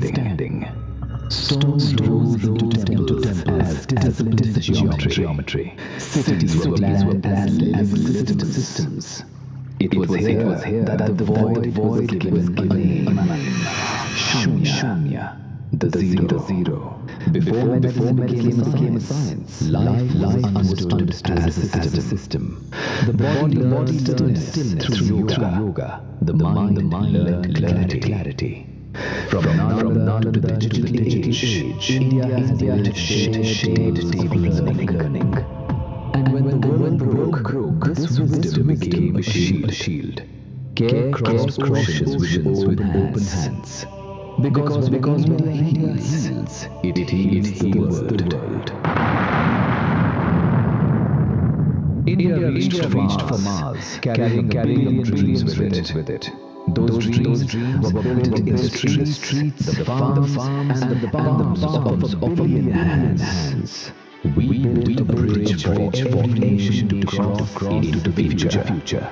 standing. Stones rose into temples as disciplined geometry. Cities were planned as living systems. It was here that the void was given a name. Shunya, the zero. Before medicine became a science, life was understood as a system. The body learned stillness through yoga. The mind learned clarity. From now to the digital age, India has shared tables of learning. And when the world broke, this wisdom became a shield. Care crossed oceans with open hands. Because when India heals, it heals the world. India reached for Mars, carrying a billion dreams with it. Those dreams were built in the streets, the farms, and the palms of a billion hands. We built a bridge for every nation to cross into the future.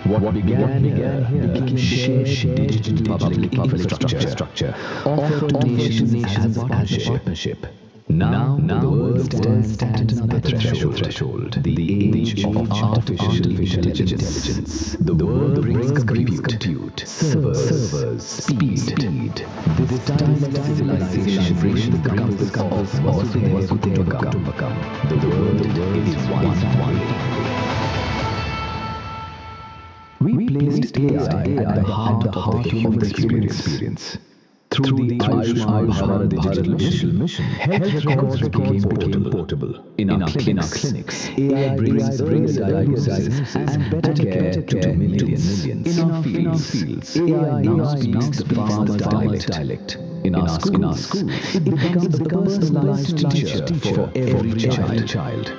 What began here became shared digital public infrastructure, offered to nations as a partnership. Now the world stands at another threshold, the age of artificial intelligence. The world brings compute, servers, speed. This timeless civilization brings the compass of Vasudeva Kutumbakam. The world is one. We placed AI at the heart of the human experience. Through the Ayushman Bharat digital mission, health records became portable. In our clinics, AI brings diagnosis and better care to millions. In our fields, AI now speaks the farmer's dialect. In our schools, it becomes a personalized teacher for every child.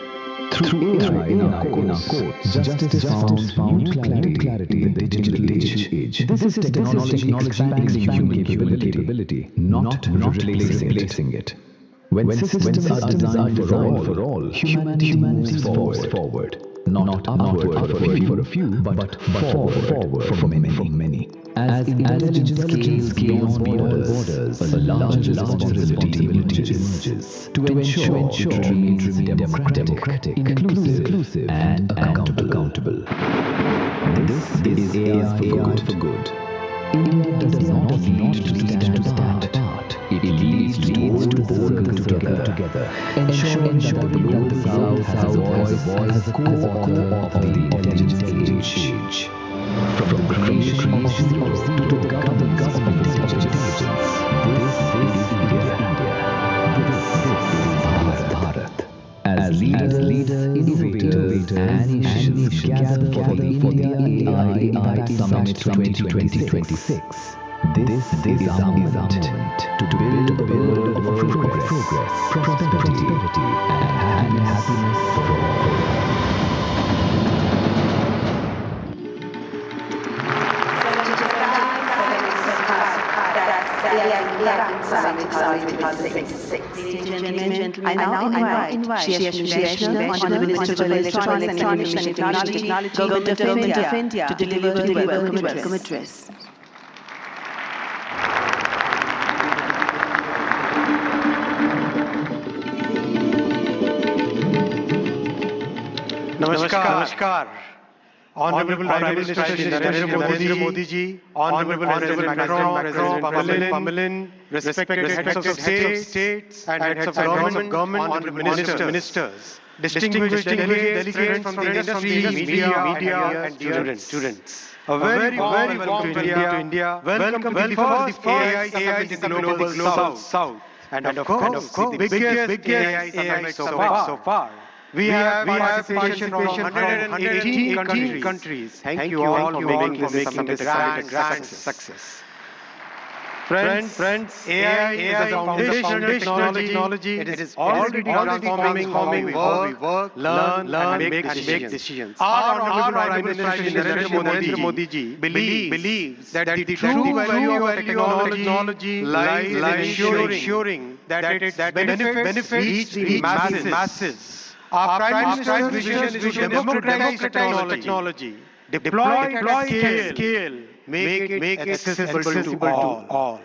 Through AI in our courts, justice found new clarity in the digital age. This is technology expanding human capability, not replacing it. When systems are designed for all, humanity moves forward. Not upward for a few, but forward for many. As intelligence scales beyond borders, a larger responsibility emerges to ensure it remains democratic, inclusive, and accountable. This is AI for good. India does not need to stand apart. It leads towards together, ensuring that the South has a co-author of the intelligence age. From the creation of zero to the governance of intelligence, this is India. This is Bharat. As leaders, innovators, and nations gather for the India AI Impact Summit 2026, this is our moment to build a world of progress, prosperity, and happiness for all. I now invite Shri Honorable Minister for Electronics and Information Technology, Government of India, to deliver the welcome address. Namaskar. Honorable Prime Minister Narendra Modi ji, Honorable President Macron, Pamela, respected heads of states and heads of government, honorable ministers, distinguished delegates from the industry, media, and students. A very warm welcome to India. Welcome to the first AI Summit in the Global South. And of course, the biggest AI Summit so far. We have participation from 118 countries. Thank you all for making this summit a grand success. Friends, AI is a foundational technology. It is already transforming how we work, learn, and make decisions. Our Honorable Prime Minister Narendra Modi ji believes that the true value of technology lies in ensuring that its benefits reach the masses. Our Prime Minister's vision is to democratize technology, deploy it at scale, make it accessible to all.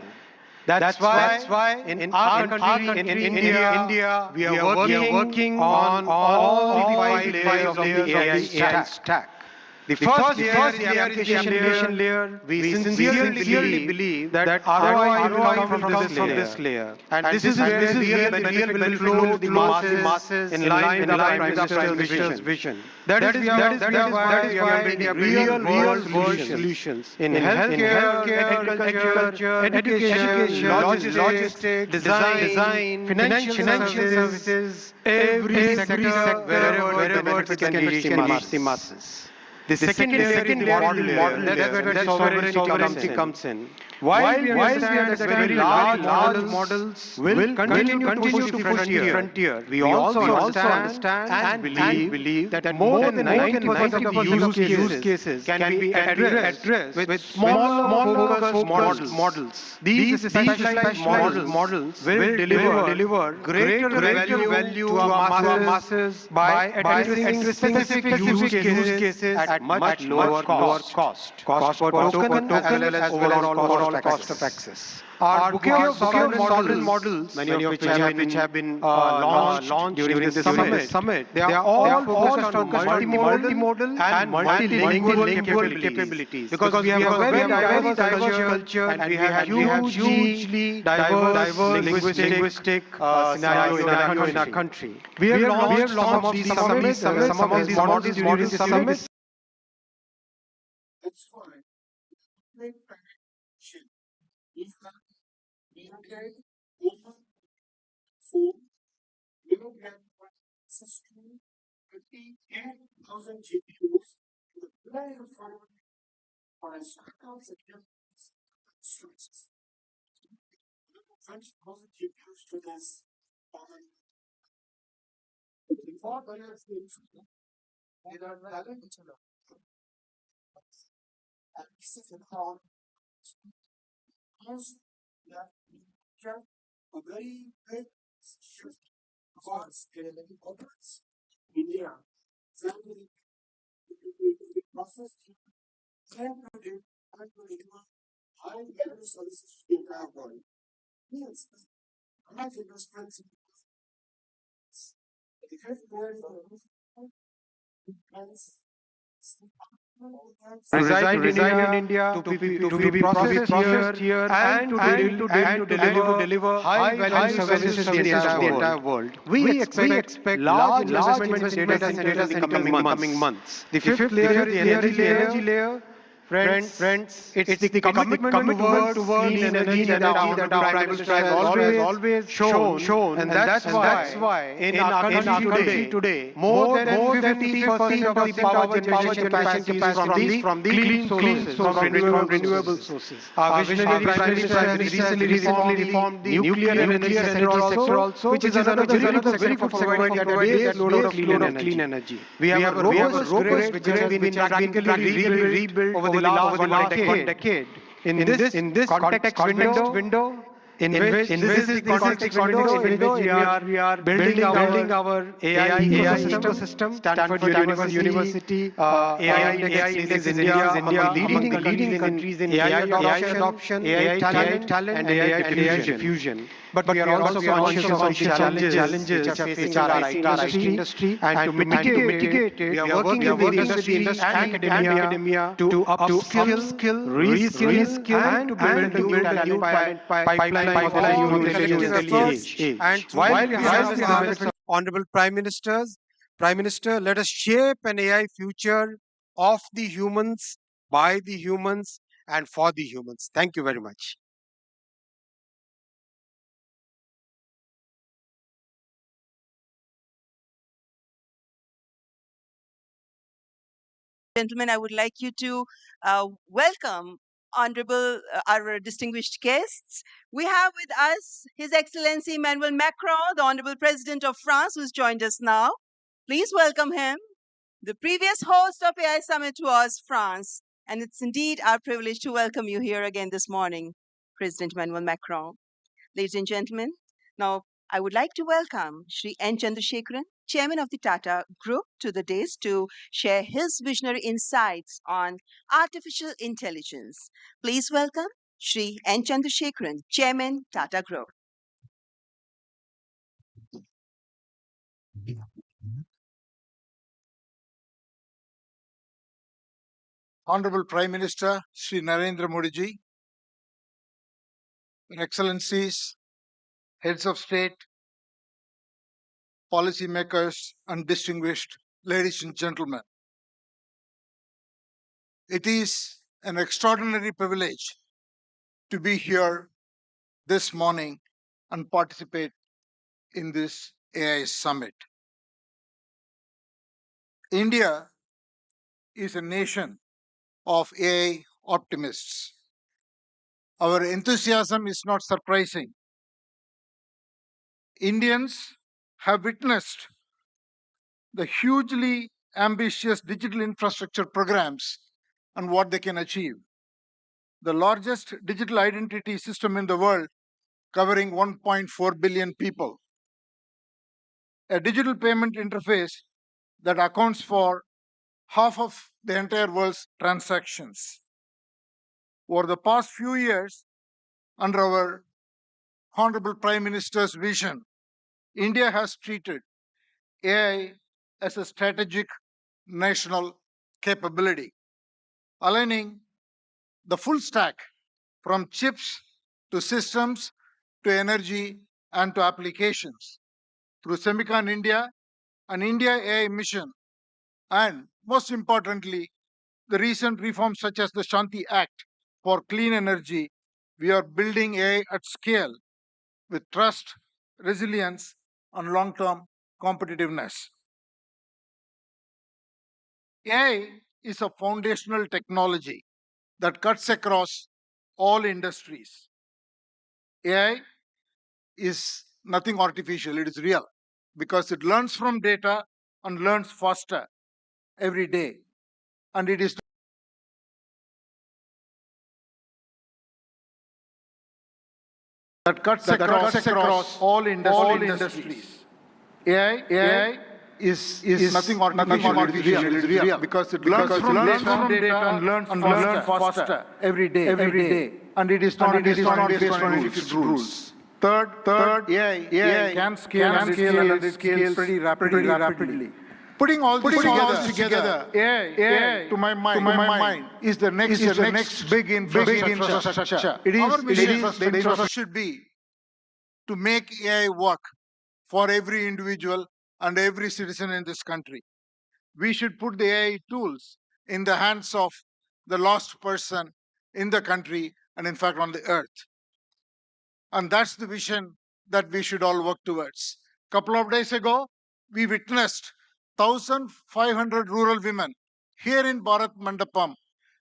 That's why in our country, in India, we are working on all the five layers of the AI stack. The first layer is the application layer. We sincerely believe that ROI will come from this layer. And this is where the real benefit will flow to the masses in line with the Prime Minister's vision. That is why we are building real world solutions in healthcare, agriculture, education, logistics, design, financial services, every sector wherever benefits can reach the masses. The second layer is the model layer. That's where sovereignty comes in. While we understand that very large models will continue to push the frontier, we also understand and believe that more than 90% of the use cases can be addressed with small focused models. These specialized models will deliver greater value to our masses by addressing specific use cases at much lower cost. Cost per token as well as overall cost of access. Our bouquet of sovereign models, many of which have been launched during the summit, they are all focused on multimodal and multilingual capabilities. Because we have a very diverse culture and we have hugely diverse linguistic scenario in our country. We have launched some of these models during the summit. That's why make connection. If we don't get over phone, we don't get access to 58,000 GPUs to the very front for a shutdowns and instructions. 20,000 GPUs to this. Before buyers they are valid each other. And this is how once that a very big shift because in the corporates, India, family, the process can predict and deliver high value services to the entire world. Yes, large investments in the fifth world plans reside in India to be processed here and to deliver high value services to the entire world. We expect large investments in data centers in the coming months. The fifth layer is the energy layer. Friends, it's the commitment towards clean energy that our Prime Minister has always shown, and that's why in our country today, more than 50% of the power generation capacity is from the clean sources, from renewable sources. Our visionary Prime Minister has recently reformed the nuclear energy sector also, which is another very good segment for providing a load of clean energy. We have a robust grid which has been practically rebuilt over the last decade. In this context window, in which we are building our AI ecosystem. Stanford University AI Index is India among the leading countries in AI adoption, AI talent, and AI diffusion. But we are also conscious of the challenges which are facing our IT industry, and to mitigate it, we are working with the industry and academia to upskill, reskill, and to build a new pipeline for the new intelligence age. And while we have this Honorable Prime Minister, let us shape an AI future of the humans, by the humans, and for the humans. Thank you very much. Gentlemen, I would like you to welcome honorable our distinguished guests. We have with us His Excellency Emmanuel Macron, the Honorable President of France, who's joined us now. Please welcome him. The previous host of AI Summit was France, and it's indeed our privilege to welcome you here again this morning, President Emmanuel Macron. Ladies and gentlemen, now I would like to welcome Shri N. Chandrasekharan, Chairman of the Tata Group, to the dais to share his visionary insights on artificial intelligence. Please welcome Shri N. Chandrasekharan, Chairman, Tata Group. Honorable Prime Minister Shri Narendra Modi ji, Your Excellencies, Heads of State, policymakers, and distinguished ladies and gentlemen. It is an extraordinary privilege to be here this morning and participate in this AI summit. India is a nation of AI optimists. Our enthusiasm is not surprising. Indians have witnessed the hugely ambitious digital infrastructure programs and what they can achieve. The largest digital identity system in the world, covering 1.4 billion people. A digital payment interface that accounts for half of the entire world's transactions. Over the past few years, under our Honorable Prime Minister's vision, India has treated AI as a strategic national capability, aligning the full stack from chips to systems to energy and to applications through Semicon India and India AI mission, and most importantly, the recent reforms such as the Shanti Act for clean energy. We are building AI at scale with trust, resilience, and long-term competitiveness. AI is a foundational technology that cuts across all industries. AI is nothing artificial, it is real because it learns from data and learns faster every day. And it is that cuts across all industries. AI is nothing artificial, it is real because it learns from data and learns faster every day. And it is not based on any fixed rules. Third, AI can scale and it scales pretty rapidly. Putting all this together, AI, to my mind, is the next big infrastructure. Our mission should be to make AI work for every individual and every citizen in this country. We should put the AI tools in the hands of the lost person in the country and, in fact, on the earth. And that's the vision that we should all work towards. A couple of days ago, we witnessed 1,500 rural women here in Bharat Mandapam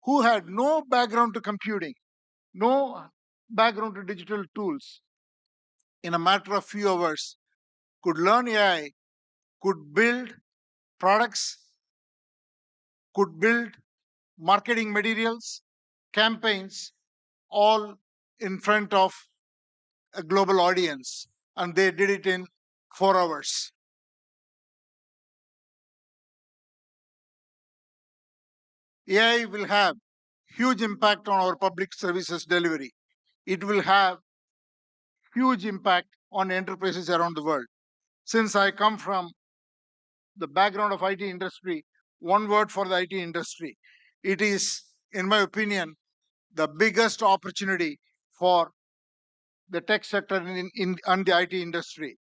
who had no background to computing, no background to digital tools. In a matter of few hours, could learn AI, could build products, could build marketing materials, campaigns, all in front of a global audience. And they did it in 4 hours. AI will have huge impact on our public services delivery. It will have huge impact on enterprises around the world. Since I come from the background of IT industry, one word for the IT industry. It is, in my opinion, the biggest opportunity for the tech sector and the IT industry,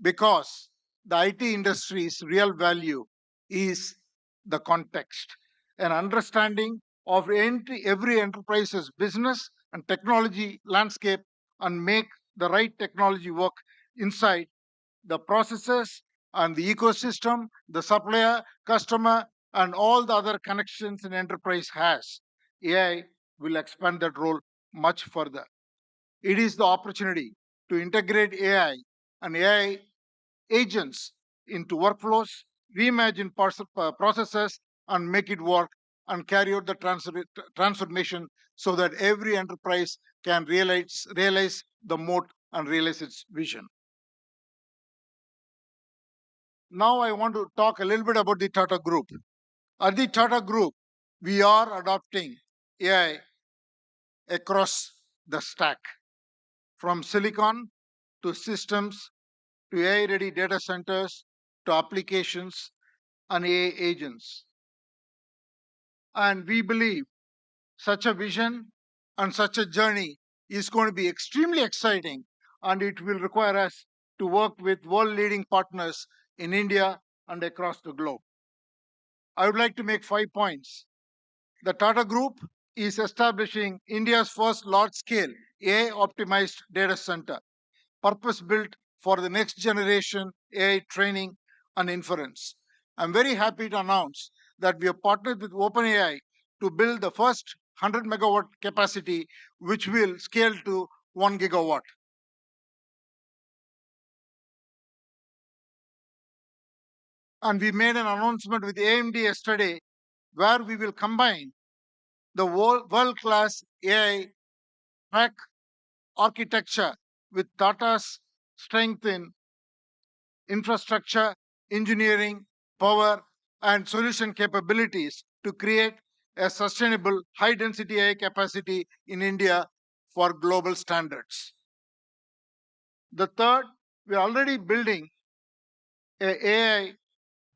because the IT industry's real value is the context, an understanding of every enterprise's business and technology landscape, and make the right technology work inside the processes and the ecosystem, the supplier, customer, and all the other connections an enterprise has. AI will expand that role much further. It is the opportunity to integrate AI and AI agents into workflows, reimagine processes, and make it work and carry out the transformation so that every enterprise can realize the moat and realize its vision. Now I want to talk a little bit about the Tata Group. At the Tata Group, we are adopting AI across the stack, from silicon to systems to AI-ready data centers to applications and AI agents. And we believe such a vision and such a journey is going to be extremely exciting, and it will require us to work with world-leading partners in India and across the globe. I would like to make 5 points. The Tata Group is establishing India's first large-scale AI-optimized data center, purpose-built for the next generation AI training and inference. I'm very happy to announce that we have partnered with OpenAI to build the first 100 megawatt capacity, which will scale to 1 gigawatt. And we made an announcement with AMD yesterday where we will combine the world-class AI track architecture with Tata's strength in infrastructure, engineering, power, and solution capabilities to create a sustainable high-density AI capacity in India for global standards. The third, we are already building a AI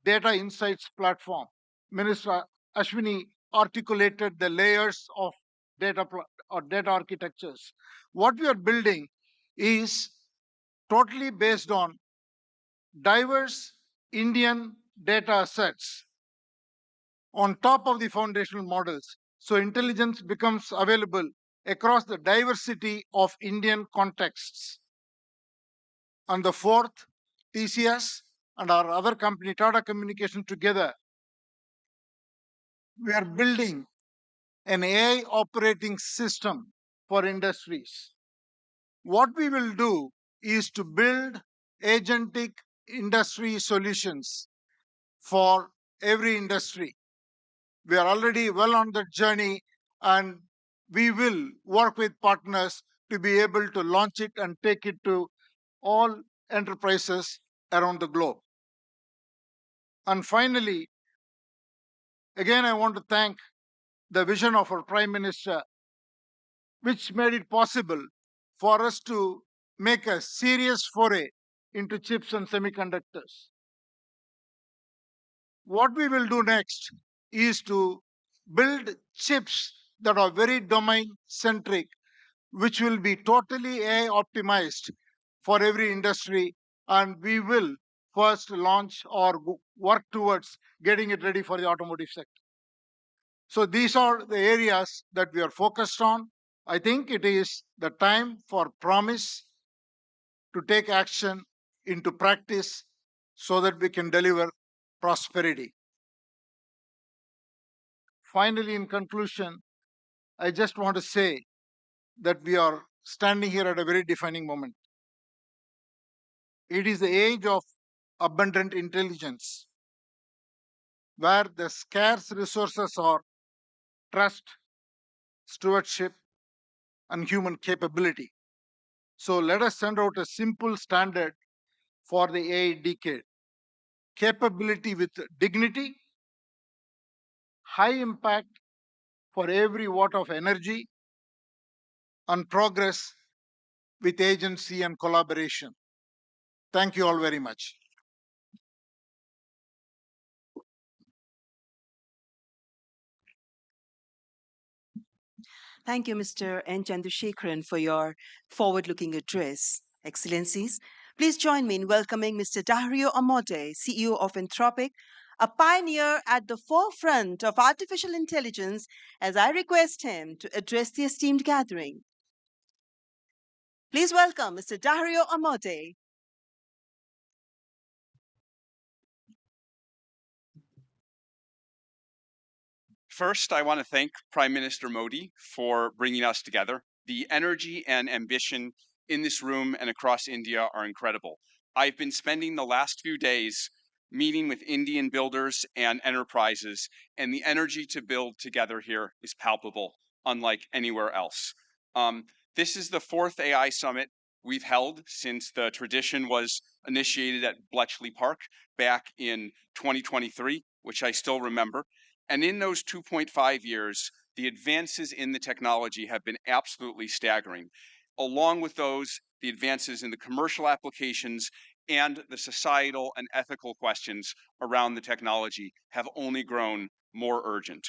data insights platform. Minister Ashwini articulated the layers of data architectures. What we are building is totally based on diverse Indian data sets on top of the foundational models. So intelligence becomes available across the diversity of Indian contexts. And the fourth, TCS and our other company, Tata Communication, together, we are building an AI operating system for industries. What we will do is to build agentic industry solutions for every industry. We are already well on that journey, and we will work with partners to be able to launch it and take it to all enterprises around the globe. And finally, again, I want to thank the vision of our Prime Minister, which made it possible for us to make a serious foray into chips and semiconductors. What we will do next is to build chips that are very domain centric, which will be totally AI optimized for every industry. And we will first launch or work towards getting it ready for the automotive sector. So these are the areas that we are focused on. I think it is the time for promise to take action into practice so that we can deliver prosperity. Finally, in conclusion, I just want to say that we are standing here at a very defining moment. It is the age of abundant intelligence, where the scarce resources are trust, stewardship, and human capability. So let us send out a simple standard for the AI decade: capability with dignity, high impact for every watt of energy, and progress with agency and collaboration. Thank you all very much. Thank you, Mr. N. Chandrasekharan, for your forward-looking address. Excellencies, please join me in welcoming Mr. Dario Amodei, CEO of Anthropic, a pioneer at the forefront of artificial intelligence, as I request him to address the esteemed gathering. Please welcome Mr. Dario Amodei. First, I want to thank Prime Minister Modi for bringing us together. The energy and ambition in this room and across India are incredible. I've been spending the last few days meeting with Indian builders and enterprises, and the energy to build together here is palpable, unlike anywhere else. This is the fourth AI summit we've held since the tradition was initiated at Bletchley Park back in 2023, which I still remember. And in those 2.5 years, The advances in the technology have been absolutely staggering. Along with those, the advances in the commercial applications and the societal and ethical questions around the technology have only grown more urgent.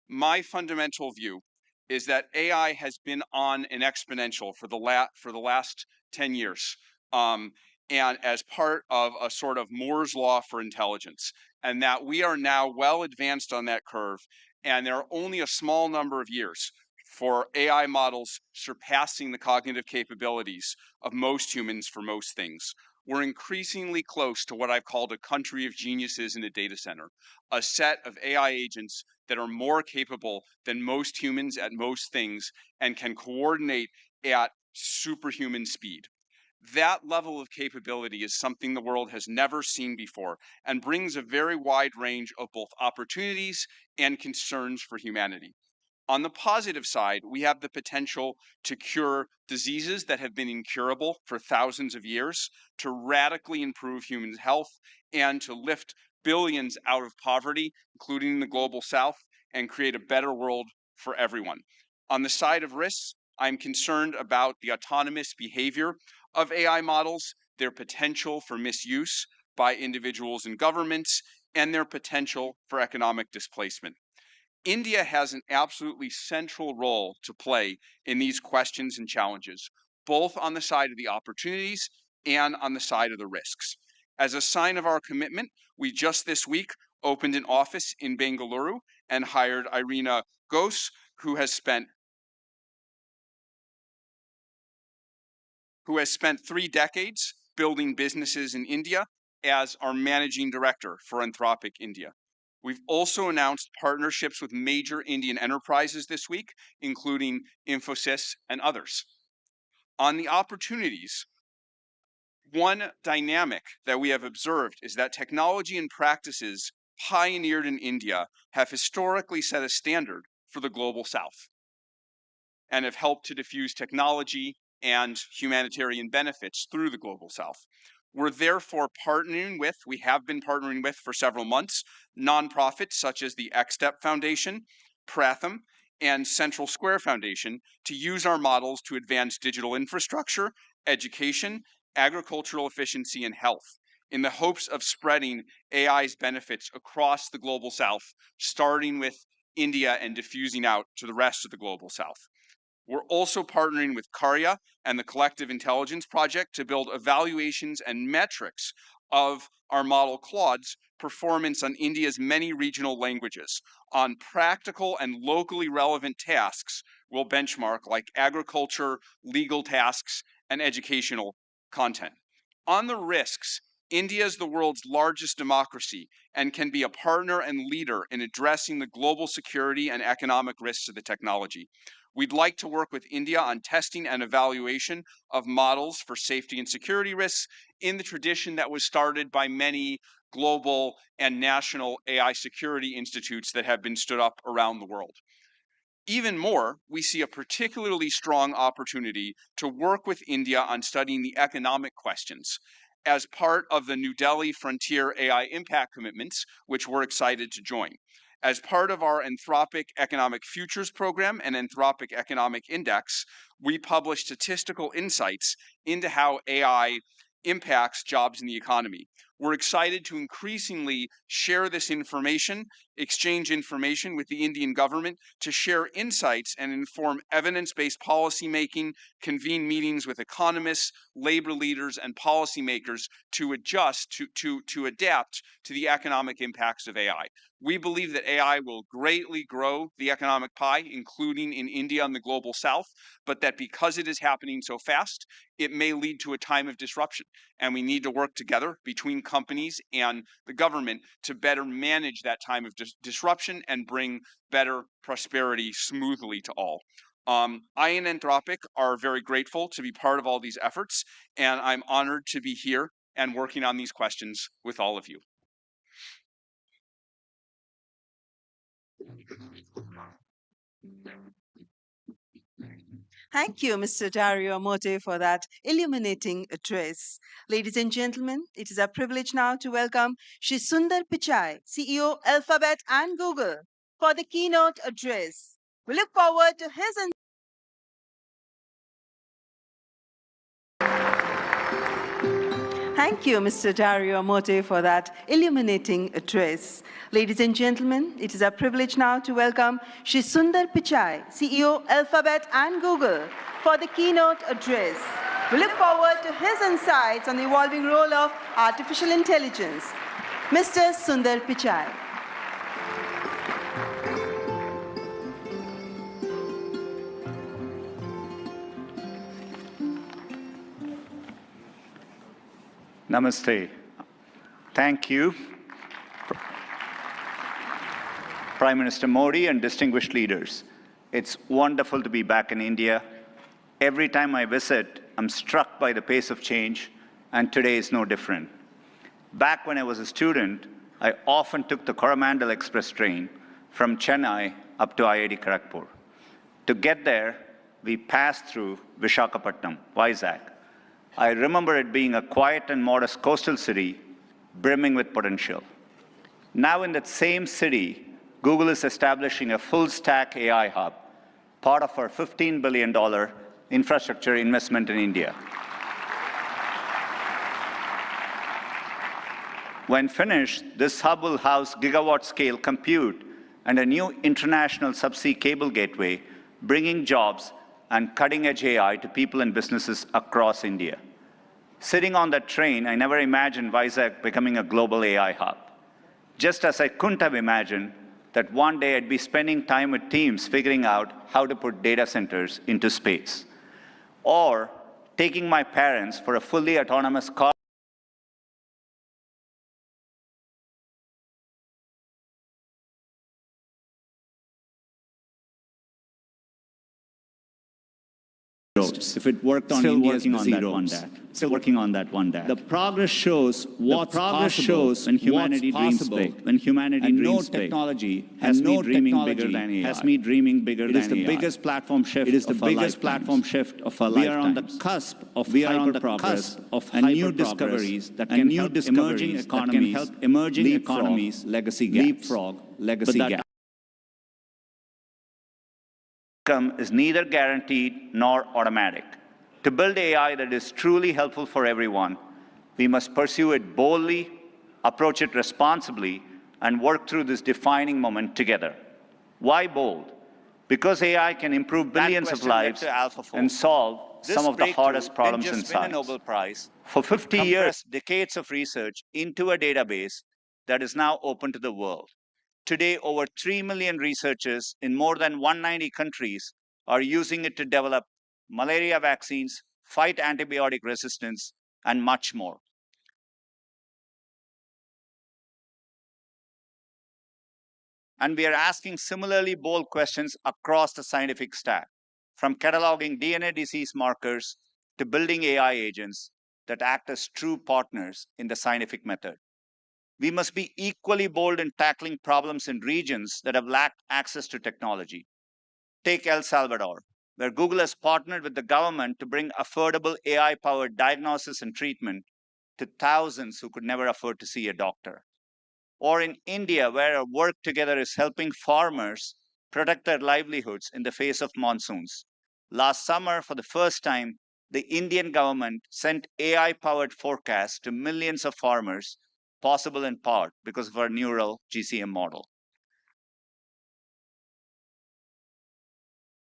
My fundamental view is that AI has been on an exponential for the last 10 years, and as part of a sort of Moore's law for intelligence, and that we are now well advanced on that curve, and there are only a small number of years for AI models surpassing the cognitive capabilities of most humans for most things. We're increasingly close to what I've called a country of geniuses in a data center, a set of AI agents that are more capable than most humans at most things and can coordinate at superhuman speed. That level of capability is something the world has never seen before and brings a very wide range of both opportunities and concerns for humanity. On the positive side, we have the potential to cure diseases that have been incurable for thousands of years, to radically improve human health, and to lift billions out of poverty, including the global south, and create a better world for everyone. On the side of risks, I'm concerned about the autonomous behavior of AI models, their potential for misuse by individuals and governments, and their potential for economic displacement. India has an absolutely central role to play in these questions and challenges, both on the side of the opportunities and on the side of the risks. As a sign of our commitment, we just this week opened an office in Bengaluru and hired Irina Ghosh, who has spent 3 decades building businesses in India as our managing director for Anthropic India. We've also announced partnerships with major Indian enterprises this week, including Infosys and others. On the opportunities, one dynamic that we have observed is that technology and practices pioneered in India have historically set a standard for the global south and have helped to diffuse technology and humanitarian benefits through the global south. We're therefore we have been partnering with for several months, nonprofits such as the XSTEP Foundation, Pratham, and Central Square Foundation to use our models to advance digital infrastructure, education, agricultural efficiency, and health in the hopes of spreading AI's benefits across the global south, starting with India and diffusing out to the rest of the global south. We're also partnering with Karya and the Collective Intelligence Project to build evaluations and metrics of our model Claude's performance on India's many regional languages on practical and locally relevant tasks we'll benchmark like agriculture, legal tasks, and educational content. On the risks, India is the world's largest democracy and can be a partner and leader in addressing the global security and economic risks of the technology. We'd like to work with India on testing and evaluation of models for safety and security risks in the tradition that was started by many global and national AI security institutes that have been stood up around the world. Even more, we see a particularly strong opportunity to work with India on studying the economic questions as part of the New Delhi Frontier AI Impact Commitments, which we're excited to join. As part of our Anthropic Economic Futures Program and Anthropic Economic Index, we publish statistical insights into how AI impacts jobs in the economy. We're excited to increasingly share this information, exchange information with the Indian government to share insights and inform evidence-based policymaking, convene meetings with economists, labor leaders, and policymakers to adjust, to adapt to the economic impacts of AI. We believe that AI will greatly grow the economic pie, including in India and the global south, but that because it is happening so fast, it may lead to a time of disruption. And we need to work together between companies and the government to better manage that time of disruption and bring better prosperity smoothly to all. I and Anthropic are very grateful to be part of all these efforts, and I'm honored to be here and working on these questions with all of you. Thank you, Mr. Dario Mote, for that illuminating address. Ladies and gentlemen, it is our privilege now to welcome Shri Sundar Pichai, CEO, Alphabet and Google, for the keynote address. We look forward to his Thank you, Mr. Dario Amote, for that illuminating address. Ladies and gentlemen, it is our privilege now to welcome Shri Sundar Pichai, CEO, Alphabet and Google, for the keynote address. We look forward to his insights on the evolving role of artificial intelligence. Mr. Sundar Pichai. Namaste. Thank you, Prime Minister Modi and distinguished leaders. It's wonderful to be back in India. Every time I visit, I'm struck by the pace of change, and today is no different. Back when I was a student, I often took the Coromandel Express train from Chennai up to IIT Kharagpur. To get there, we passed through Visakhapatnam, Vizag. I remember it being a quiet and modest coastal city brimming with potential. Now in that same city, Google is establishing a full-stack AI hub, part of our $15 billion infrastructure investment in India. When finished, this hub will house gigawatt-scale compute and a new international subsea cable gateway, bringing jobs and cutting-edge AI to people and businesses across India. Sitting on that train, I never imagined Vizag becoming a global AI hub. Just as I couldn't have imagined that one day I'd be spending time with teams figuring out how to put data centers into space, or taking my parents for a fully autonomous car if it worked on India's busy roads. Still working on that one day. The progress shows what's possible when humanity dreams big. When humanity dreams big. Technology has me dreaming bigger than AI. Has me dreaming bigger than AI. It is the biggest platform shift. It is the biggest platform shift of our lifetime. We are on the cusp of hyper-progress and new discoveries that can help emerging economies legacy gaps. Leapfrog legacy gaps. Outcome is neither guaranteed nor automatic. To build AI that is truly helpful for everyone, we must pursue it boldly, approach it responsibly, and work through this defining moment together. Why bold? Because AI can improve billions of lives and solve some of the hardest problems in science. For 50 years, decades of research into a database that is now open to the world. Today, over 3 million researchers in more than 190 countries are using it to develop malaria vaccines, fight antibiotic resistance, and much more. And we are asking similarly bold questions across the scientific stack, from cataloging DNA disease markers to building AI agents that act as true partners in the scientific method. We must be equally bold in tackling problems in regions that have lacked access to technology. Take El Salvador, where Google has partnered with the government to bring affordable AI-powered diagnosis and treatment to thousands who could never afford to see a doctor. Or in India, where our work together is helping farmers protect their livelihoods in the face of monsoons. Last summer, for the first time, the Indian government sent AI-powered forecasts to millions of farmers, possible in part because of our neural GCM model.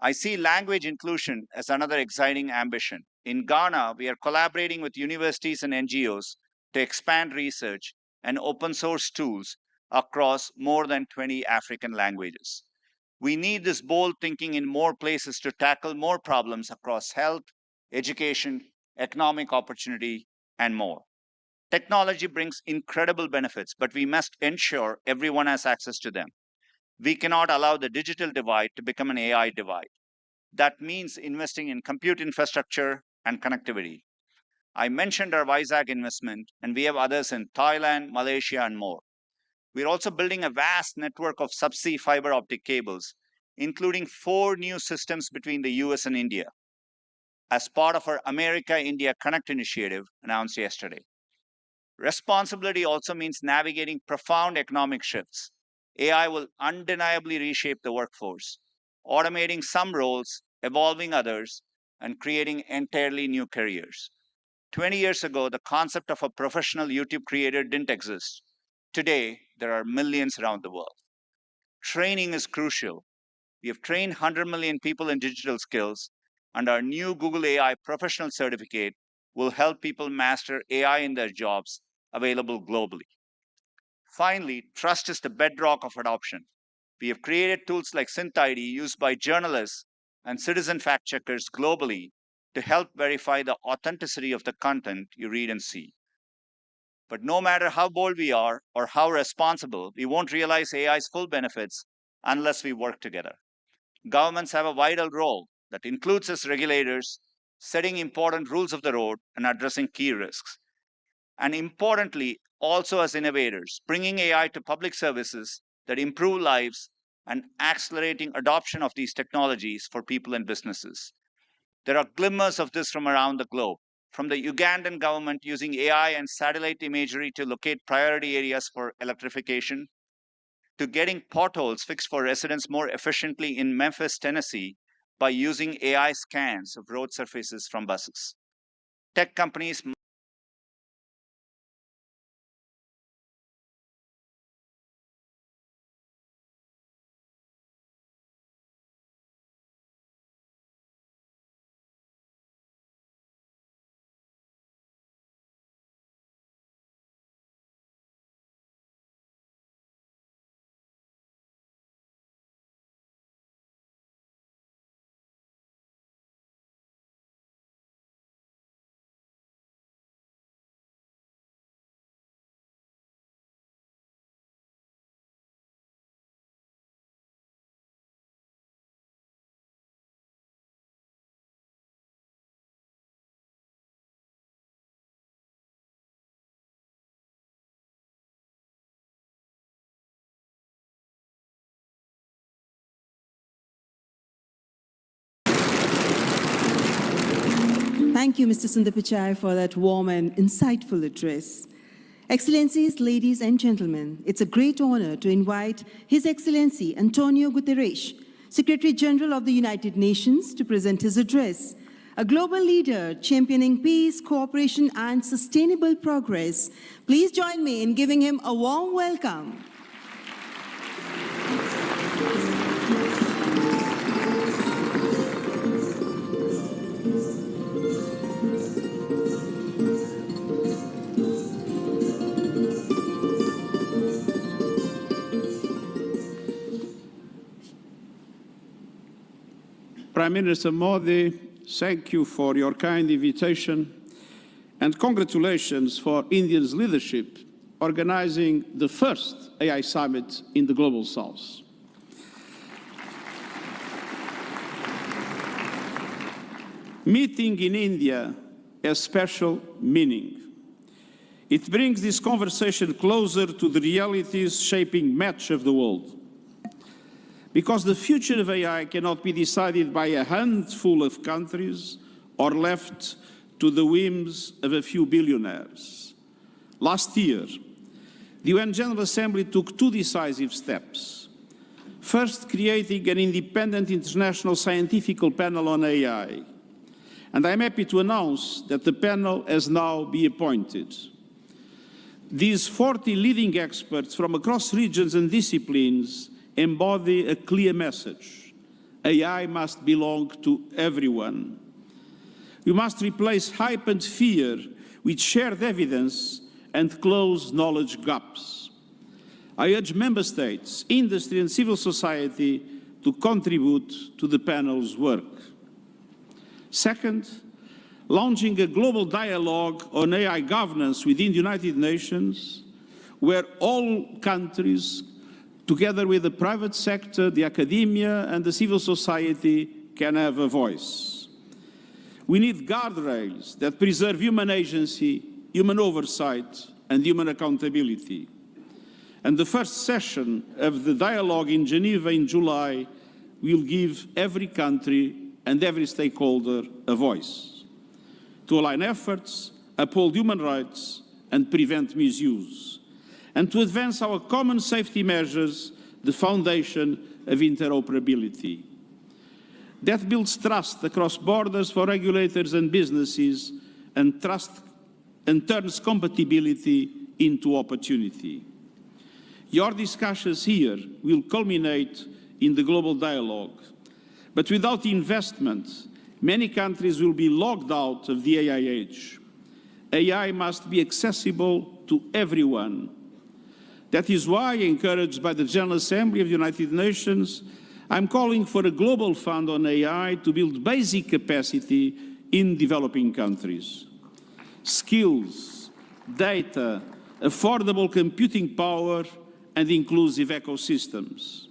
I see language inclusion as another exciting ambition. In Ghana, we are collaborating with universities and NGOs to expand research and open source tools across more than 20 African languages. We need this bold thinking in more places to tackle more problems across health, education, economic opportunity, and more. Technology brings incredible benefits, but we must ensure everyone has access to them. We cannot allow the digital divide to become an AI divide. That means investing in compute infrastructure and connectivity. I mentioned our Vizag investment, and we have others in Thailand, Malaysia, and more. We're also building a vast network of subsea fiber optic cables, including 4 new systems between the US and India, as part of our America-India Connect initiative announced yesterday. Responsibility also means navigating profound economic shifts. AI will undeniably reshape the workforce. automating some roles, evolving others, and creating entirely new careers. 20 years ago, the concept of a professional YouTube creator didn't exist. Today, there are millions around the world. Training is crucial. We have trained 100 million people in digital skills, and our new Google AI professional certificate will help people master AI in their jobs, available globally. Finally, trust is the bedrock of adoption. We have created tools like SynthID used by journalists and citizen fact checkers globally to help verify the authenticity of the content you read and see. But no matter how bold we are or how responsible, we won't realize AI's full benefits unless we work together. Governments have a vital role that includes as regulators, setting important rules of the road and addressing key risks. And importantly, also as innovators, bringing AI to public services that improve lives and accelerating adoption of these technologies for people and businesses. There are glimmers of this from around the globe, from the Ugandan government using AI and satellite imagery to locate priority areas for electrification, to getting potholes fixed for residents more efficiently in Memphis, Tennessee, by using AI scans of road surfaces from buses. Tech companies Thank you, Mr. Sundar Pichai, for that warm and insightful address. Excellencies, ladies and gentlemen, it's a great honor to invite His Excellency Antonio Guterres, Secretary General of the United Nations, to present his address. A global leader championing peace, cooperation, and sustainable progress. Please join me in giving him a warm welcome. Prime Minister Modi, thank you for your kind invitation and congratulations for India's leadership organizing the first AI summit in the Global South. Meeting in India has special meaning. It brings this conversation closer to the realities shaping much of the world. Because the future of AI cannot be decided by a handful of countries or left to the whims of a few billionaires. Last year, the UN General Assembly took two decisive steps. First, creating an independent international scientific panel on AI. And I'm happy to announce that the panel has now been appointed. These 40 leading experts from across regions and disciplines embody a clear message. AI must belong to everyone. We must replace hype and fear with shared evidence and close knowledge gaps. I urge member states, industry and civil society to contribute to the panel's work. Second, launching a global dialogue on AI governance within the United Nations, where all countries, together with the private sector, the academia, and the civil society, can have a voice. We need guardrails that preserve human agency, human oversight, and human accountability. And the first session of the dialogue in Geneva in July will give every country and every stakeholder a voice to align efforts, uphold human rights, and prevent misuse, and to advance our common safety measures, the foundation of interoperability. That builds trust across borders for regulators and businesses, and turns compatibility into opportunity. Your discussions here will culminate in the global dialogue. But without investment, many countries will be locked out of the AI age. AI must be accessible to everyone. That is why, encouraged by the General Assembly of the United Nations, I'm calling for a global fund on AI to build basic capacity in developing countries. Skills, data, affordable computing power, and inclusive ecosystems.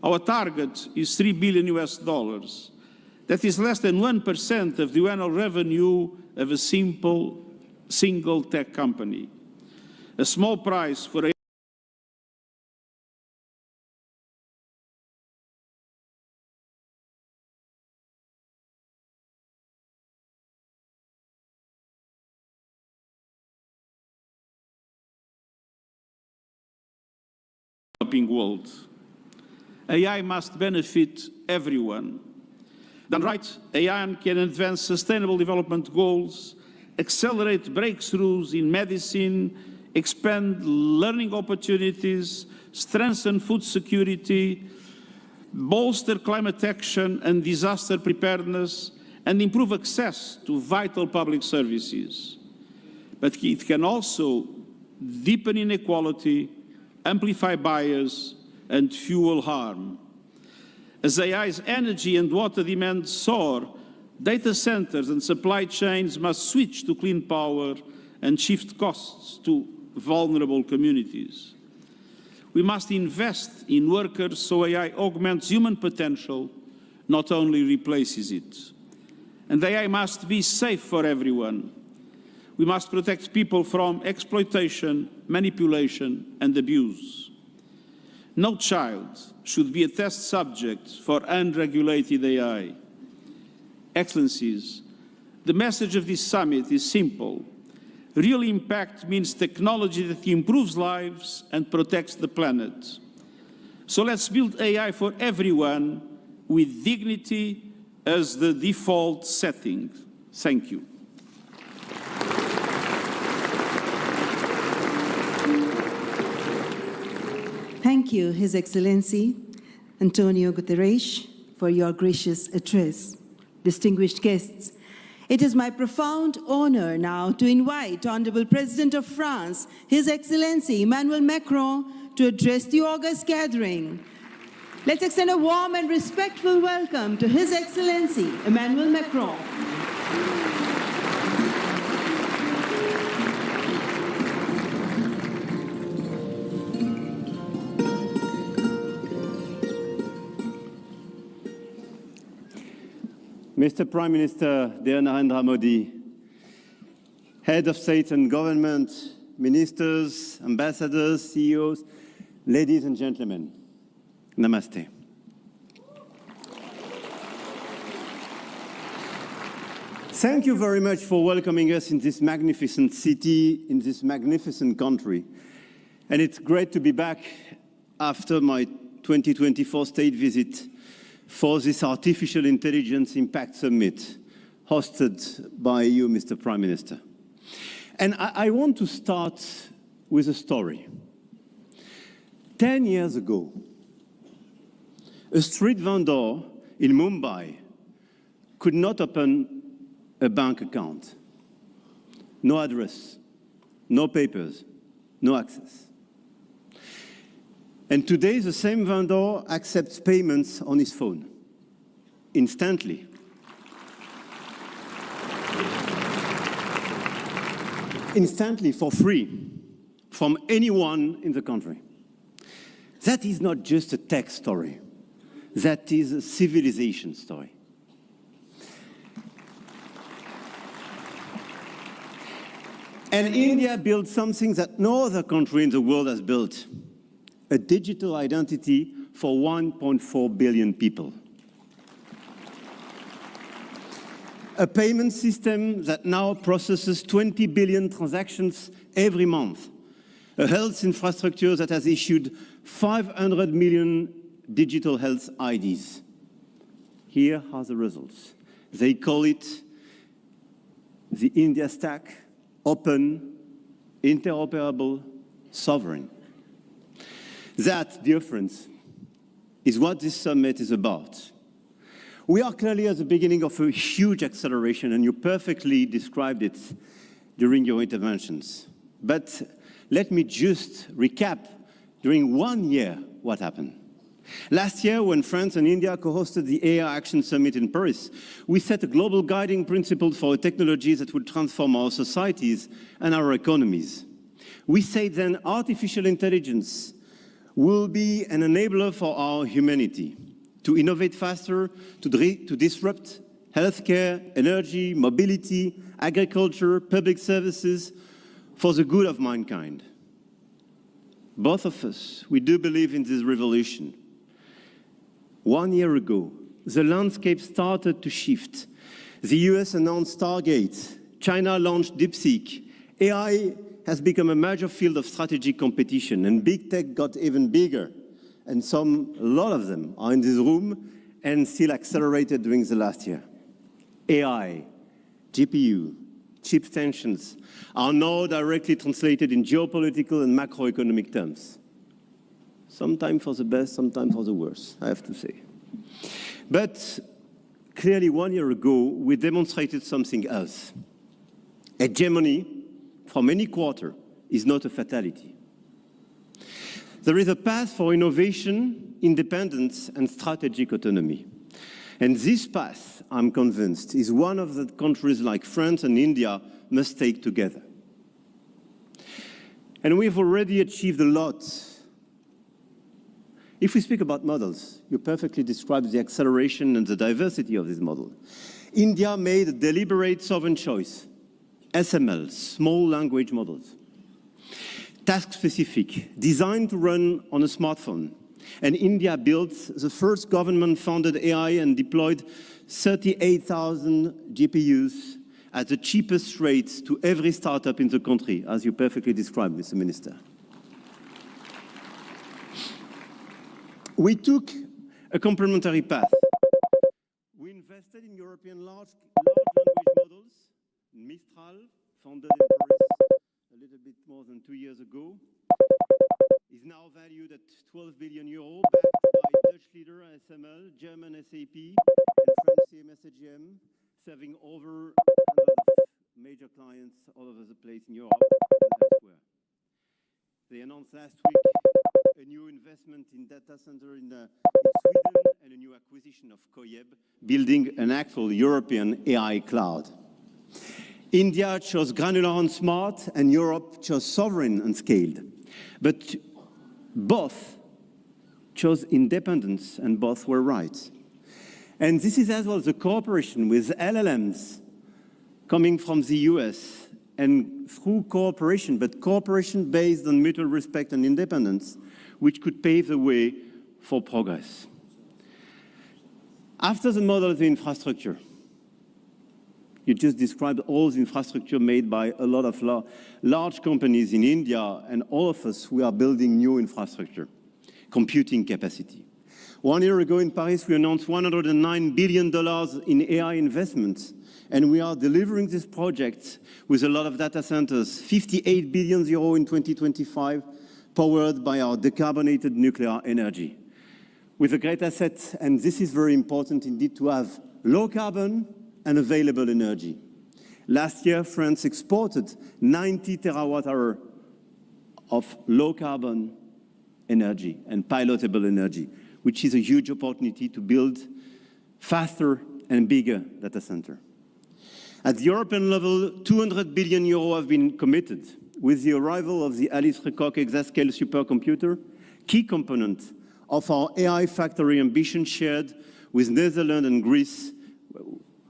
Our target is $3 billion US. That is less than 1% of the annual revenue of a single tech company. A small price for a developing world. AI must benefit everyone. Done right, AI can advance sustainable development goals, accelerate breakthroughs in medicine, expand learning opportunities, strengthen food security, bolster climate action and disaster preparedness, and improve access to vital public services. But it can also deepen inequality, amplify bias, and fuel harm. As AI's energy and water demands soar, data centers and supply chains must switch to clean power and shift costs to vulnerable communities. We must invest in workers so AI augments human potential, not only replaces it. And AI must be safe for everyone. We must protect people from exploitation, manipulation, and abuse. No child should be a test subject for unregulated AI. Excellencies, the message of this summit is simple. Real impact means technology that improves lives and protects the planet. So let's build AI for everyone with dignity as the default setting. Thank you. Thank you, His Excellency Antonio Guterres, for your gracious address. Distinguished guests, it is my profound honor now to invite Honorable President of France, His Excellency Emmanuel Macron, to address the august gathering. Let's extend a warm and respectful welcome to His Excellency Emmanuel Macron. Mr. Prime Minister, dear Narendra Modi, Head of State and Government, Ministers, Ambassadors, CEOs, ladies and gentlemen, Namaste. Thank you very much for welcoming us in this magnificent city, in this magnificent country. And it's great to be back after my 2024 state visit for this Artificial Intelligence Impact Summit hosted by you, Mr. Prime Minister. And I want to start with a story. 10 years ago, a street vendor in Mumbai could not open a bank account. No address, no papers, no access. And today, the same vendor accepts payments on his phone, instantly. Instantly, for free, from anyone in the country. That is not just a tech story. That is a civilization story. And India built something that no other country in the world has built. A digital identity for 1.4 billion people. A payment system that now processes 20 billion transactions every month. A health infrastructure that has issued 500 million digital health IDs. Here are the results. They call it the India Stack, open, interoperable, sovereign. That, dear friends, is what this summit is about. We are clearly at the beginning of a huge acceleration, and you perfectly described it during your interventions. But let me just recap during 1 year what happened. Last year, when France and India co-hosted the AI Action Summit in Paris, we set a global guiding principle for technologies that would transform our societies and our economies. We said then artificial intelligence will be an enabler for our humanity to innovate faster, to disrupt healthcare, energy, mobility, agriculture, public services for the good of mankind. Both of us, we do believe in this revolution. 1 year ago, the landscape started to shift. The US announced Stargate, China launched DeepSeek. AI has become a major field of strategic competition, and big tech got even bigger. And a lot of them are in this room and still accelerated during the last year. AI, GPU, chip tensions are now directly translated in geopolitical and macroeconomic terms. Sometimes for the best, sometimes for the worst, I have to say. But clearly 1 year ago, we demonstrated something else. Hegemony from any quarter is not a fatality. There is a path for innovation, independence, and strategic autonomy. And this path, I'm convinced, is one of the countries like France and India must take together. And we've already achieved a lot. If we speak about models, you perfectly described the acceleration and the diversity of this model. India made a deliberate sovereign choice. SML, small language models. Task-specific, designed to run on a smartphone. And India built the first government-funded AI and deployed 38,000 GPUs at the cheapest rates to every startup in the country, as you perfectly described, Mr. Minister. We took a complementary path. We invested in European large language models. Mistral, founded in Paris a little bit more than 2 years ago, is now valued at 12 billion euro, backed by Dutch leader SML, German SAP, and French CMS AGM, serving over 100 major clients all over the place in Europe and elsewhere. They announced last week a new investment in data center in Sweden and a new acquisition of Koyeb, building an actual European AI cloud. India chose granular and smart, and Europe chose sovereign and scaled. But both chose independence, and both were right. And this is as well the cooperation with LLMs coming from the US, and through cooperation, but cooperation based on mutual respect and independence, which could pave the way for progress. After the model of the infrastructure, you just described all the infrastructure made by a lot of large companies in India, and all of us, we are building new infrastructure, computing capacity. 1 year ago in Paris, we announced $109 billion in AI investments, and we are delivering this project with a lot of data centers, 58 billion euro in 2025, powered by our decarbonated nuclear energy. With a great asset, and this is very important indeed, to have low carbon and available energy. Last year, France exported 90 terawatt-hours of low carbon energy and pilotable energy, which is a huge opportunity to build faster and bigger data center. At the European level, 200 billion euro have been committed with the arrival of the Alice Lecoq exascale supercomputer, key component of our AI factory ambition shared with Netherlands and Greece,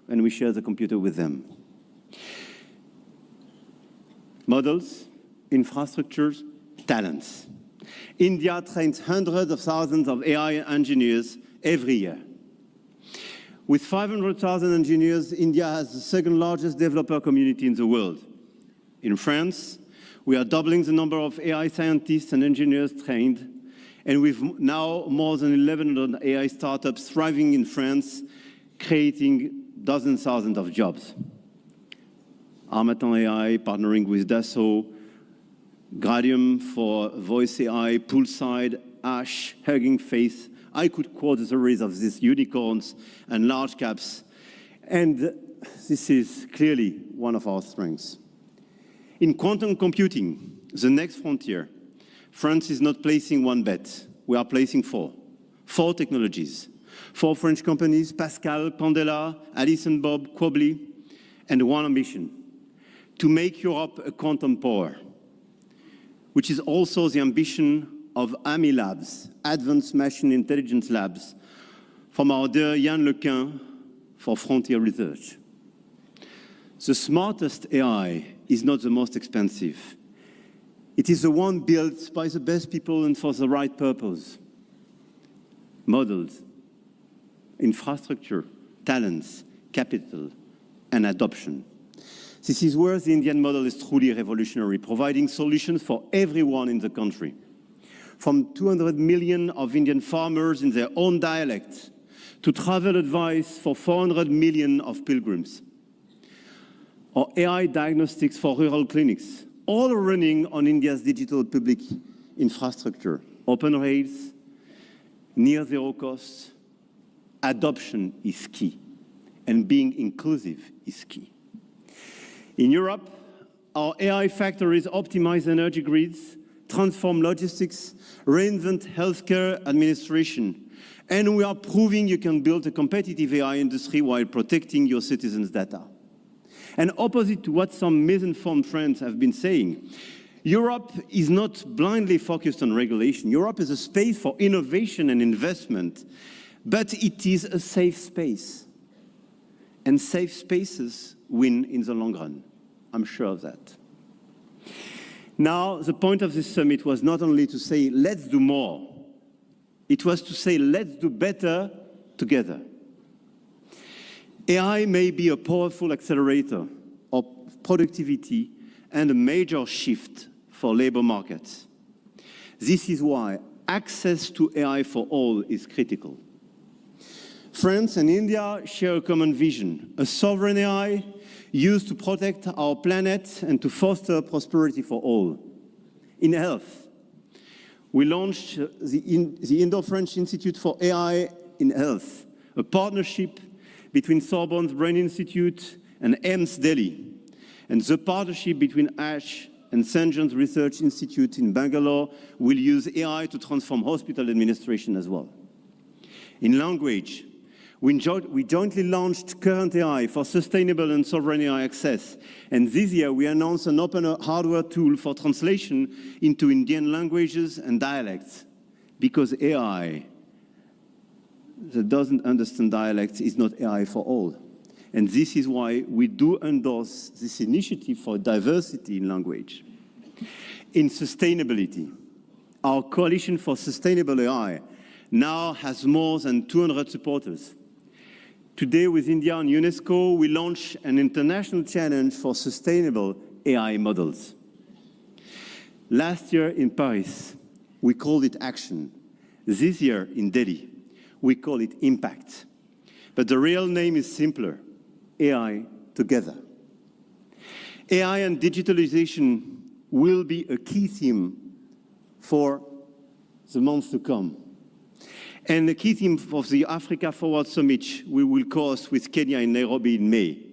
and we share the computer with them. Models, infrastructures, talents. India trains hundreds of thousands of AI engineers every year. With 500,000 engineers, India has the second largest developer community in the world. In France, we are doubling the number of AI scientists and engineers trained, and we've now more than 1,100 AI startups thriving in France, creating dozens, thousands of jobs. Harmattan AI partnering with Dassault, Gradium for voice AI, Poolside, Ash, Hugging Face. I could quote a series of these unicorns and large caps, and this is clearly one of our strengths. In quantum computing, the next frontier, France is not placing one bet. We are placing four technologies. 4 French companies, Pascal, Candela, Alice and Bob, Quobly, and one ambition, to make Europe a quantum power, which is also the ambition of AMI Labs, Advanced Machine Intelligence Labs, from our dear Yann Lequin for Frontier Research. The smartest AI is not the most expensive. It is the one built by the best people and for the right purpose. Models, infrastructure, talents, capital, and adoption. This is where the Indian model is truly revolutionary, providing solutions for everyone in the country. From 200 million of Indian farmers in their own dialect to travel advice for 400 million of pilgrims, or AI diagnostics for rural clinics, all running on India's digital public infrastructure, open rails, near zero cost. Adoption is key, and being inclusive is key. In Europe, our AI factories optimize energy grids, transform logistics, reinvent healthcare administration, and we are proving you can build a competitive AI industry while protecting your citizens' data. And opposite to what some misinformed friends have been saying, Europe is not blindly focused on regulation. Europe is a space for innovation and investment, but it is a safe space. And safe spaces win in the long run. I'm sure of that. Now, the point of this summit was not only to say, let's do more. It was to say, let's do better together. AI may be a powerful accelerator of productivity and a major shift for labor markets. This is why access to AI for all is critical. France and India share a common vision, a sovereign AI used to protect our planet and to foster prosperity for all. In health, we launched the Indo-French Institute for AI in Health, a partnership between Sorbonne's Brain Institute and AIMS Delhi, and the partnership between ASH and St. John's Research Institute in Bangalore will use AI to transform hospital administration as well. In language, we jointly launched Current AI for sustainable and sovereign AI access. And this year, we announced an open hardware tool for translation into Indian languages and dialects, because AI that doesn't understand dialects is not AI for all. And this is why we do endorse this initiative for diversity in language. In sustainability, our Coalition for Sustainable AI now has more than 200 supporters. Today, with India and UNESCO, we launch an international challenge for sustainable AI models. Last year in Paris, we called it Action. This year in Delhi, we call it Impact. But the real name is simpler: AI Together. AI and digitalization will be a key theme for the months to come. And the key theme of the Africa Forward Summit we will co-host with Kenya in Nairobi in May.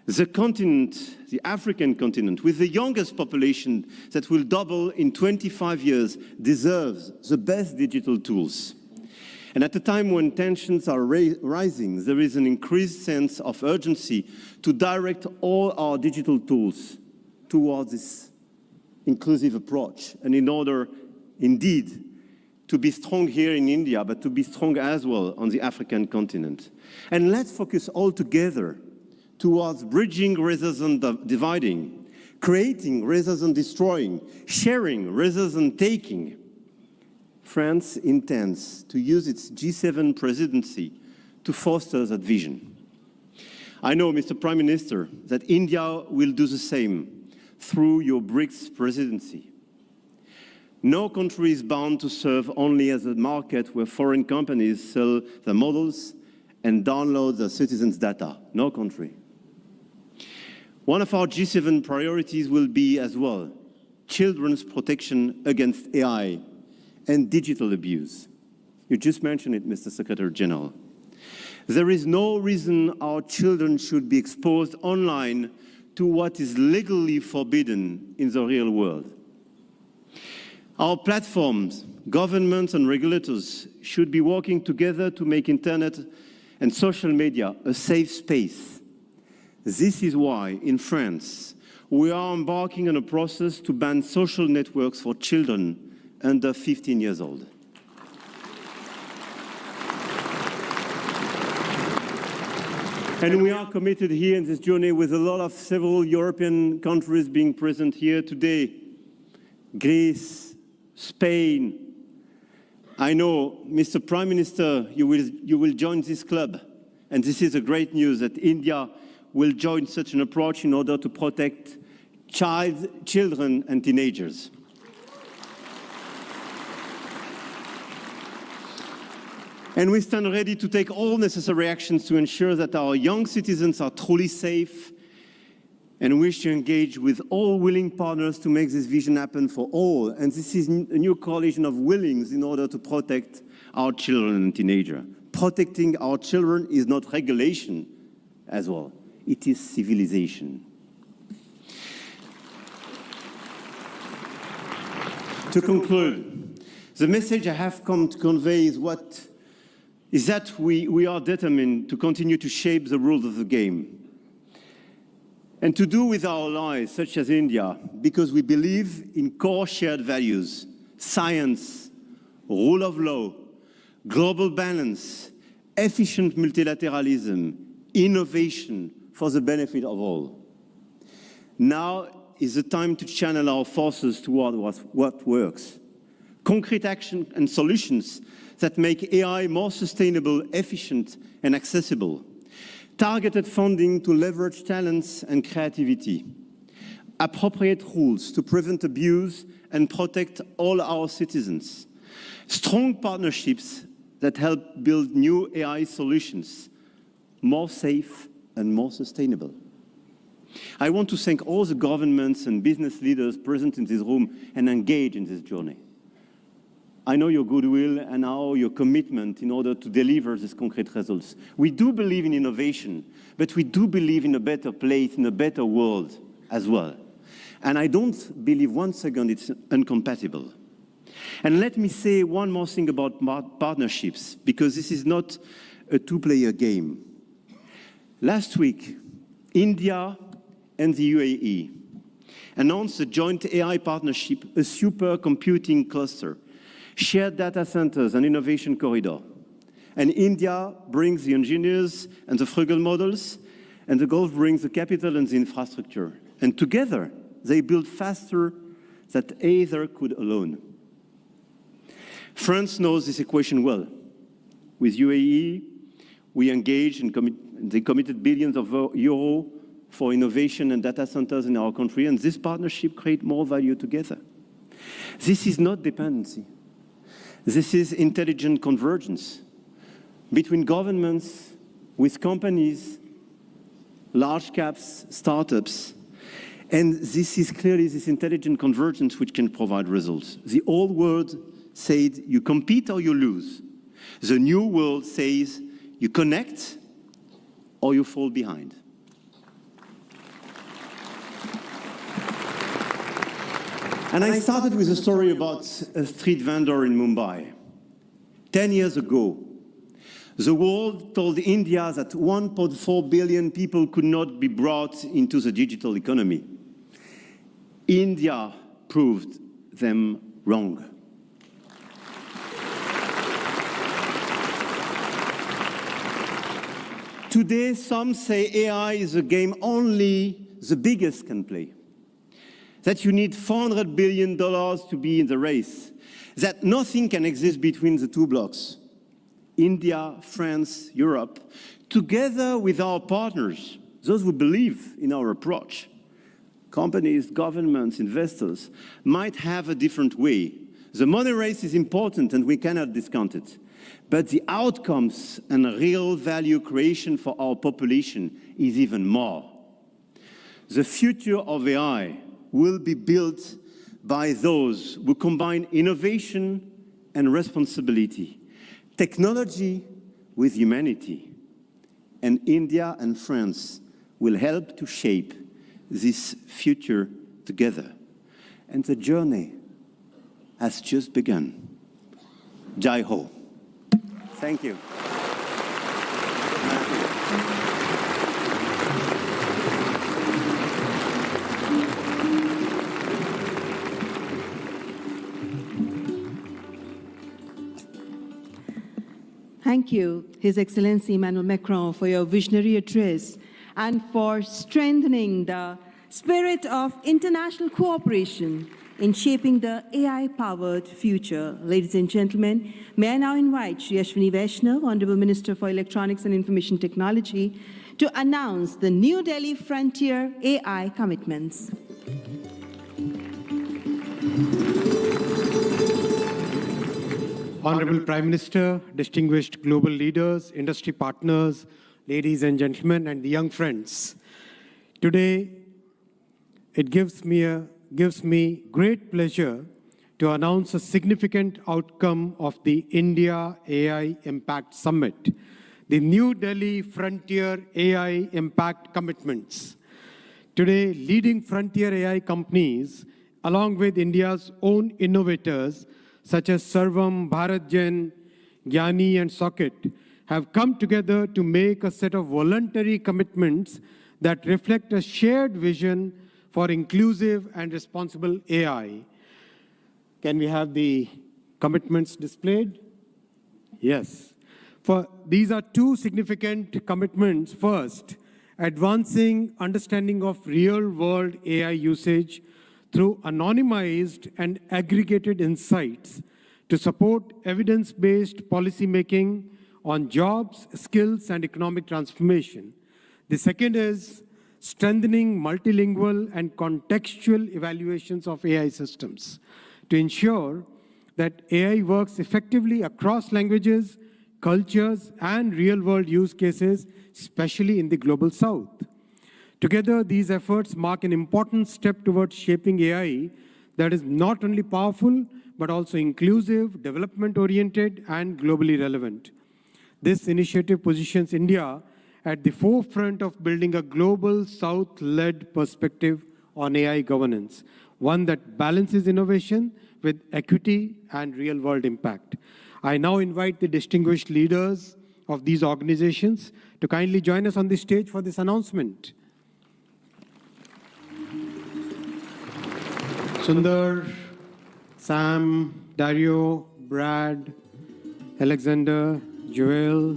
The continent, the African continent, with the youngest population that will double in 25 years, deserves the best digital tools. And at a time when tensions are rising, there is an increased sense of urgency to direct all our digital tools towards this inclusive approach. And in order, indeed, to be strong here in India, but to be strong as well on the African continent. And let's focus all together towards bridging rather than dividing, creating rather than destroying, sharing rather than taking. France intends to use its G7 presidency to foster that vision. I know, Mr. Prime Minister, that India will do the same through your BRICS presidency. No country is bound to serve only as a market where foreign companies sell their models and download their citizens' data. No country. One of our G7 priorities will be as well children's protection against AI and digital abuse. You just mentioned it, Mr. Secretary General. There is no reason our children should be exposed online to what is legally forbidden in the real world. Our platforms, governments and regulators should be working together to make internet and social media a safe space. This is why, in France, we are embarking on a process to ban social networks for children under 15 years old. And we are committed here in this journey with a lot of several European countries being present here today. Greece, Spain. I know, Mr. Prime Minister, you will join this club. And this is a great news that India will join such an approach in order to protect children and teenagers. And we stand ready to take all necessary actions to ensure that our young citizens are truly safe, and wish to engage with all willing partners to make this vision happen for all. And this is a new coalition of willings in order to protect our children and teenagers. Protecting our children is not regulation as well. It is civilization. To conclude, the message I have come to convey is that we are determined to continue to shape the rules of the game and to do with our allies, such as India, because we believe in core shared values: science, rule of law, global balance, efficient multilateralism, innovation for the benefit of all. Now is the time to channel our forces toward what works. Concrete action and solutions that make AI more sustainable, efficient, and accessible. Targeted funding to leverage talents and creativity. Appropriate rules to prevent abuse and protect all our citizens. Strong partnerships that help build new AI solutions, more safe and more sustainable. I want to thank all the governments and business leaders present in this room and engaged in this journey. I know your goodwill and now your commitment in order to deliver these concrete results. We do believe in innovation, but we do believe in a better place, in a better world as well. And I don't believe one second it's incompatible. And let me say one more thing about partnerships, because this is not a two-player game. Last week, India and the UAE announced a joint AI partnership, a supercomputing cluster, shared data centers and innovation corridor. And India brings the engineers and the frugal models, and the Gulf brings the capital and the infrastructure. And together, they build faster than either could alone. France knows this equation well. With UAE, we engaged and they committed billions of euros for innovation and data centers in our country, and this partnership creates more value together. This is not dependency. This is intelligent convergence between governments, with companies, large caps, startups, and this is clearly this intelligent convergence which can provide results. The old world said you compete or you lose. The new world says you connect or you fall behind. And I started with a story about a street vendor in Mumbai. 10 years ago, the world told India that 1.4 billion people could not be brought into the digital economy. India proved them wrong. Today, some say AI is a game only the biggest can play. That you need $400 billion to be in the race, that nothing can exist between the two blocks, India, France, Europe, together with our partners, those who believe in our approach. Companies, governments, investors might have a different way. The money race is important and we cannot discount it. but the outcomes and real value creation for our population is even more. The future of AI will be built by those who combine innovation and responsibility, technology with humanity. And India and France will help to shape this future together. And the journey has just begun. Jai Ho. Thank you. Thank you, His Excellency Emmanuel Macron, for your visionary address and for strengthening the spirit of international cooperation in shaping the AI-powered future. Ladies and gentlemen, may I now invite Shri Ashwini Vaishnav, Honorable Minister for Electronics and Information Technology, to announce the New Delhi Frontier AI commitments. Honorable Prime Minister, distinguished global leaders, industry partners, ladies and gentlemen, and the young friends. Today, it gives me great pleasure to announce a significant outcome of the India AI Impact Summit, the New Delhi Frontier AI Impact Commitments. Today, leading frontier AI companies, along with India's own innovators, such as Sarvam, BharatGen, Gyani, and Socket, have come together to make a set of voluntary commitments that reflect a shared vision for inclusive and responsible AI. Can we have the commitments displayed? Yes. These are two significant commitments. First, advancing understanding of real-world AI usage through anonymized and aggregated insights to support evidence-based policymaking on jobs, skills, and economic transformation. The second is strengthening multilingual and contextual evaluations of AI systems to ensure that AI works effectively across languages, cultures, and real-world use cases, especially in the Global South. Together, these efforts mark an important step towards shaping AI that is not only powerful, but also inclusive, development-oriented, and globally relevant. This initiative positions India at the forefront of building a global South-led perspective on AI governance, one that balances innovation with equity and real-world impact. I now invite the distinguished leaders of these organizations to kindly join us on the stage for this announcement. Sundar, Sam, Dario, Brad, Alexander, Joel,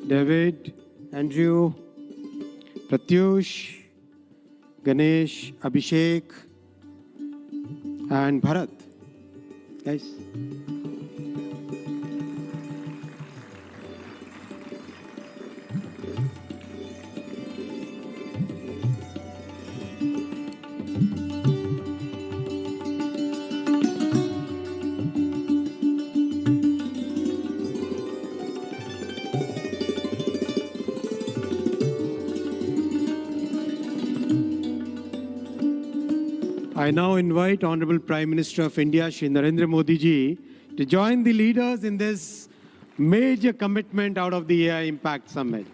David, Andrew, Pratyush, Ganesh, Abhishek, and Bharat. Guys. I now invite Honorable Prime Minister of India, Shri Narendra Modi ji, to join the leaders in this major commitment out of the AI Impact Summit.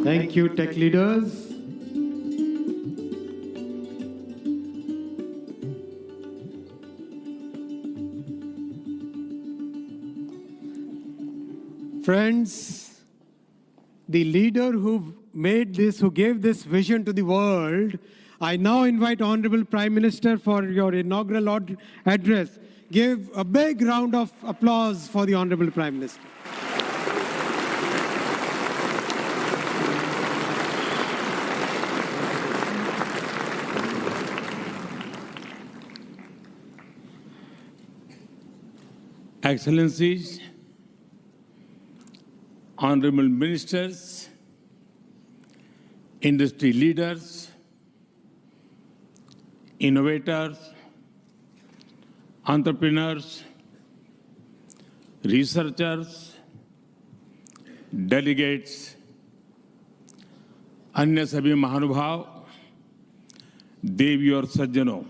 Thank you, tech leaders. Friends, the leader who made this, who gave this vision to the world, I now invite Honorable Prime Minister for your inaugural address. Give a big round of applause for the Honorable Prime Minister. Excellencies, honorable ministers, industry leaders, innovators, entrepreneurs, researchers, delegates, अन्य सभी महानुभाव, देवी और सज्जनों,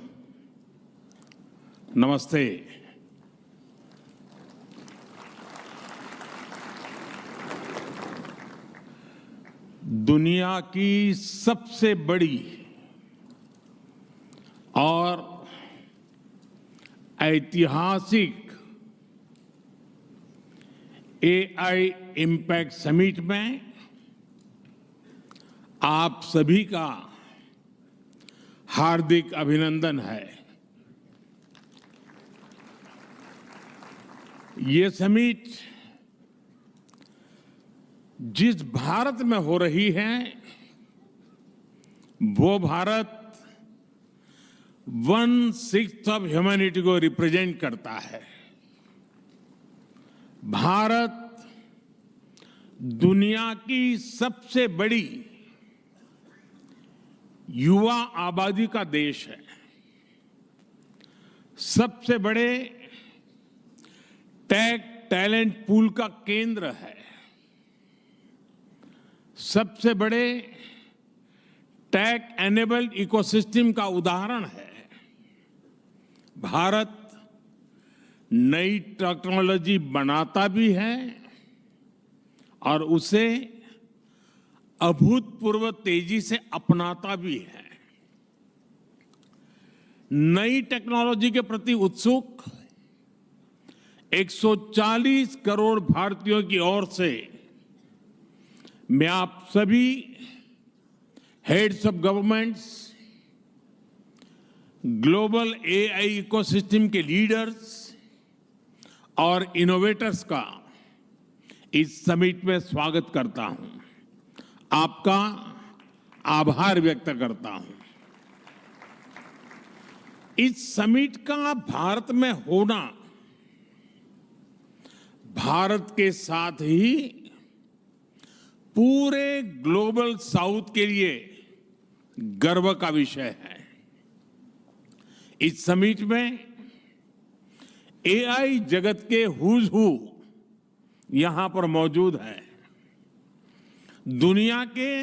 नमस्ते। दुनिया की सबसे बड़ी और ऐतिहासिक एआई इम्पैक्ट समिट में आप सभी का हार्दिक अभिनंदन है। ये समिट जिस भारत में हो रही है वो भारत 1/6 ऑफ ह्यूमैनिटी को रिप्रेजेंट करता है। भारत दुनिया की सबसे बड़ी युवा आबादी का देश है, सबसे बड़े टेक टैलेंट पूल का केंद्र है, सबसे बड़े टेक एनेबल्ड इकोसिस्टम का उदाहरण है। भारत नई टेक्नोलॉजी बनाता भी है और उसे अभूतपूर्व तेजी से अपनाता भी है। नई टेक्नोलॉजी के प्रति उत्सुक 140 करोड़ भारतीयों की ओर से मैं आप सभी heads of governments, global AI ecosystem के लीडर्स और इनोवेटर्स का इस समिट में स्वागत करता हूं, आपका आभार व्यक्त करता हूं। इस समिट का भारत में होना भारत के साथ ही पूरे ग्लोबल साउथ के लिए गर्व का विषय है। इस समिट में एआई जगत के हुज हू यहां पर मौजूद है। दुनिया के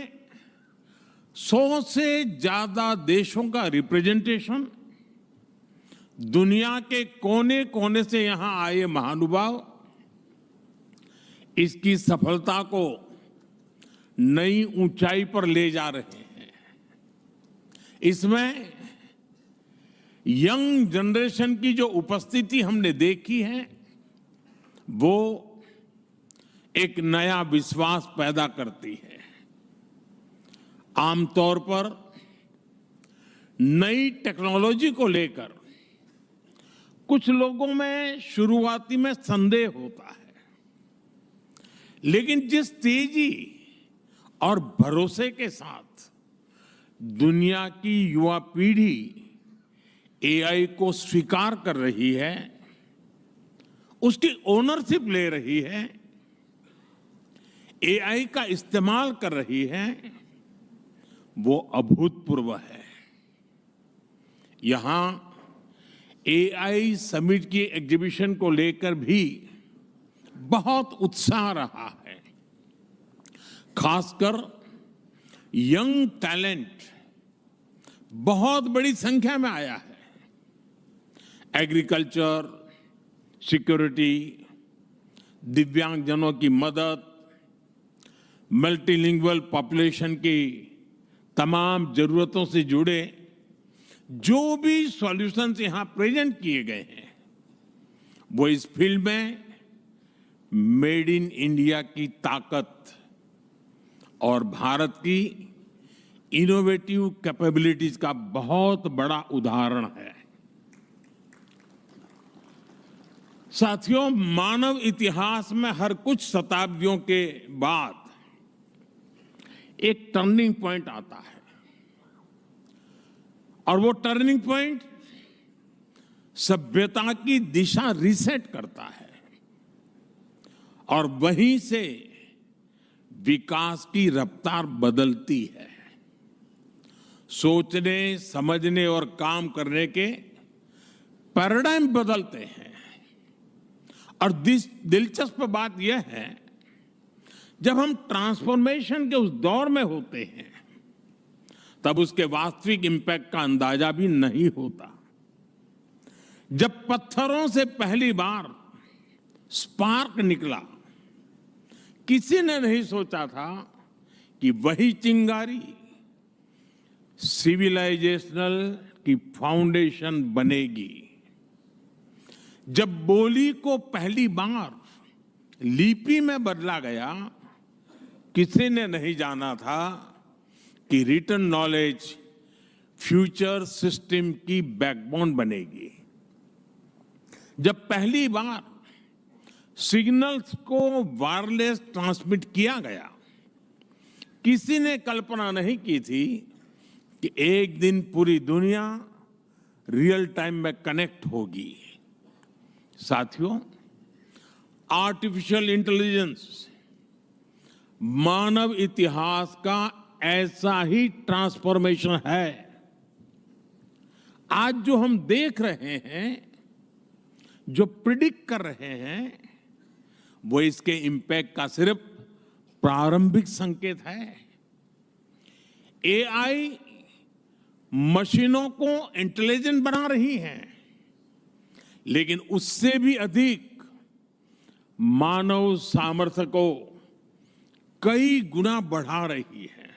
100 से ज्यादा देशों का रिप्रेजेंटेशन, दुनिया के कोने कोने से यहां आए महानुभाव इसकी सफलता को नई ऊंचाई पर ले जा रहे हैं। इसमें यंग जनरेशन की जो उपस्थिति हमने देखी है वो एक नया विश्वास पैदा करती है। आमतौर पर नई टेक्नोलॉजी को लेकर कुछ लोगों में शुरुआती में संदेह होता है, लेकिन जिस तेजी और भरोसे के साथ दुनिया की युवा पीढ़ी एआई को स्वीकार कर रही है, उसकी ओनरशिप ले रही है, एआई का इस्तेमाल कर रही है, वो अभूतपूर्व है। यहां एआई समिट की एग्जीबिशन को लेकर भी बहुत उत्साह रहा है। खासकर यंग टैलेंट बहुत बड़ी संख्या में आया है। एग्रीकल्चर, सिक्योरिटी, दिव्यांगजनों की मदद, मल्टीलिंगुअल पॉपुलेशन की तमाम जरूरतों से जुड़े जो भी सॉल्यूशंस यहां प्रेजेंट किए गए हैं वो इस फील्ड में मेड इन इंडिया की ताकत और भारत की इनोवेटिव कैपेबिलिटीज का बहुत बड़ा उदाहरण है। साथियों, मानव इतिहास में हर कुछ शताब्दियों के बाद एक टर्निंग पॉइंट आता है और वो टर्निंग पॉइंट सभ्यता की दिशा रीसेट करता है। और वहीं से विकास की रफ्तार बदलती है। सोचने, समझने और काम करने के पैराडाइम बदलते हैं। और दिलचस्प बात यह है, जब हम ट्रांसफॉर्मेशन के उस दौर में होते हैं तब उसके वास्तविक इंपैक्ट का अंदाजा भी नहीं होता। जब पत्थरों से पहली बार स्पार्क निकला, किसी ने नहीं सोचा था कि वही चिंगारी सिविलाइजेशनल की फाउंडेशन बनेगी। जब बोली को पहली बार लिपि में बदला गया, किसी ने नहीं जाना था कि रिटन नॉलेज फ्यूचर सिस्टम की बैकबोन बनेगी। जब पहली बार सिग्नल्स को वायरलेस ट्रांसमिट किया गया, किसी ने कल्पना नहीं की थी कि एक दिन पूरी दुनिया रियल टाइम में कनेक्ट होगी। साथियों, आर्टिफिशियल इंटेलिजेंस मानव इतिहास का ऐसा ही ट्रांसफॉर्मेशन है। आज जो हम देख रहे हैं, जो प्रिडिक्ट कर रहे हैं, वो इसके इंपैक्ट का सिर्फ प्रारंभिक संकेत है। एआई मशीनों को इंटेलिजेंट बना रही है, लेकिन उससे भी अधिक मानव सामर्थ्य को कई गुना बढ़ा रही है।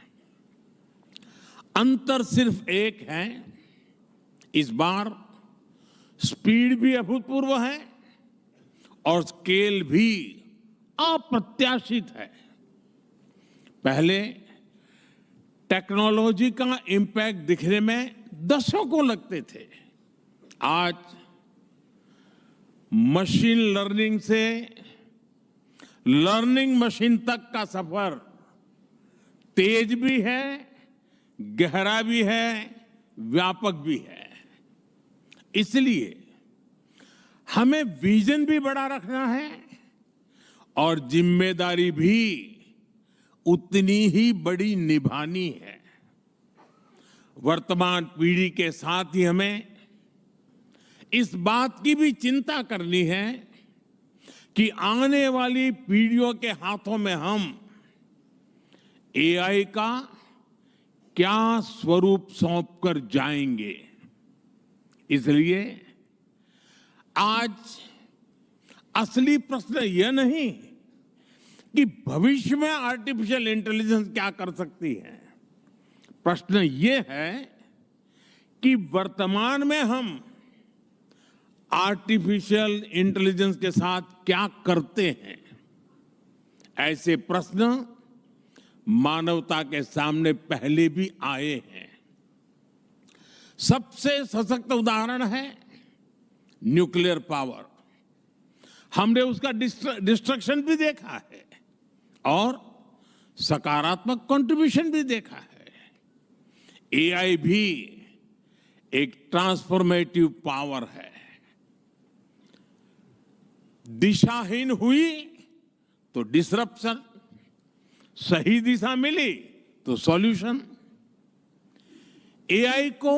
अंतर सिर्फ एक है, इस बार स्पीड भी अभूतपूर्व है और स्केल भी अप्रत्याशित है। पहले टेक्नोलॉजी का इंपैक्ट दिखने में दशकों लगते थे। आज मशीन लर्निंग से लर्निंग मशीन तक का सफर तेज भी है, गहरा भी है, व्यापक भी है। इसलिए हमें विजन भी बड़ा रखना है और जिम्मेदारी भी उतनी ही बड़ी निभानी है। वर्तमान पीढ़ी के साथ ही हमें इस बात की भी चिंता करनी है कि आने वाली पीढ़ियों के हाथों में हम एआई का क्या स्वरूप सौंप कर जाएंगे। इसलिए आज असली प्रश्न यह नहीं कि भविष्य में आर्टिफिशियल इंटेलिजेंस क्या कर सकती है। प्रश्न यह है कि वर्तमान में हम आर्टिफिशियल इंटेलिजेंस के साथ क्या करते हैं। ऐसे प्रश्न मानवता के सामने पहले भी आए हैं। सबसे सशक्त उदाहरण है न्यूक्लियर पावर। हमने उसका डिस्ट्रक्शन भी देखा है और सकारात्मक कंट्रीब्यूशन भी देखा है। एआई भी एक ट्रांसफॉर्मेटिव पावर है। दिशाहीन हुई तो डिसरप्शन, सही दिशा मिली तो सॉल्यूशन। एआई को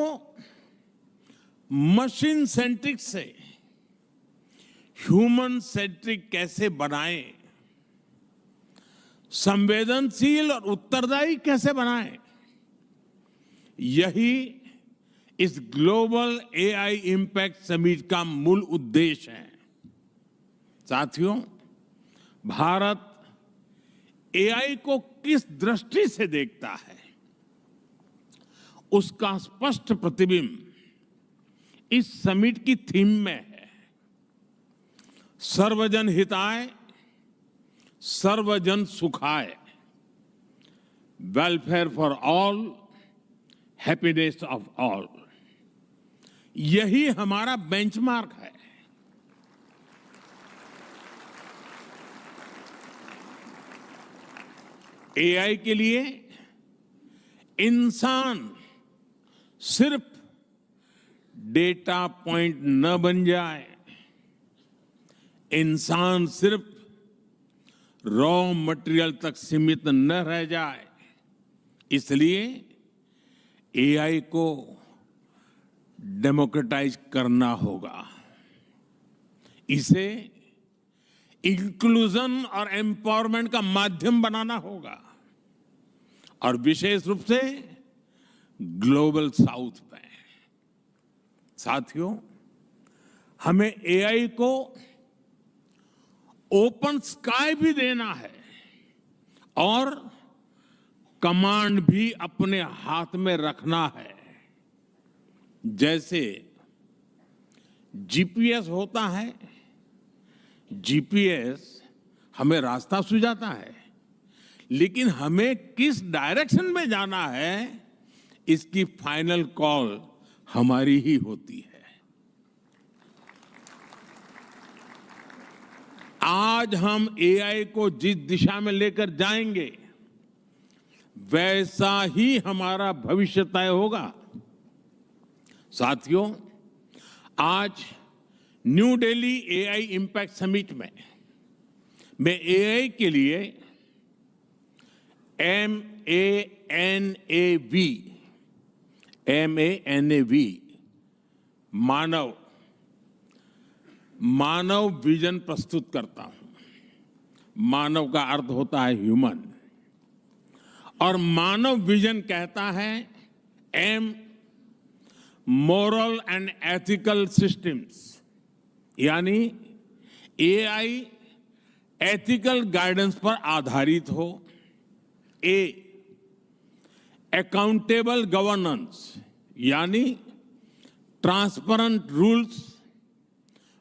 मशीन सेंट्रिक से ह्यूमन सेंट्रिक कैसे बनाएं, संवेदनशील और उत्तरदायी कैसे बनाएं, यही इस ग्लोबल एआई इंपैक्ट समिट का मूल उद्देश्य है। साथियों, भारत एआई को किस दृष्टि से देखता है, उसका स्पष्ट प्रतिबिंब इस समिट की थीम में है। सर्वजन हिताय, सर्वजन सुखाय, welfare for all, happiness of all. यही हमारा बेंचमार्क है। एआई के लिए इंसान सिर्फ डेटा पॉइंट न बन जाए, इंसान सिर्फ रॉ मटेरियल तक सीमित न रह जाए, इसलिए एआई को डेमोक्रेटाइज करना होगा। इसे इंक्लूजन और एम्पावरमेंट का माध्यम बनाना होगा, और विशेष रूप से ग्लोबल साउथ में। साथियों, हमें एआई को ओपन स्काई भी देना है और कमांड भी अपने हाथ में रखना है। जैसे जीपीएस होता है, जीपीएस हमें रास्ता सुझाता है, लेकिन हमें किस डायरेक्शन में जाना है इसकी फाइनल कॉल हमारी ही होती है। आज हम एआई को जिस दिशा में लेकर जाएंगे वैसा ही हमारा भविष्य तय होगा। साथियों, आज new Delhi AI impact summit में मैं एआई के लिए MANAV मानव विजन प्रस्तुत करता हूं। मानव का अर्थ होता है ह्यूमन, और मानव विजन कहता है M moral and ethical systems, यानी एआई एथिकल गाइडेंस पर आधारित हो। A अकाउंटेबल गवर्नेंस, यानी transparent rules,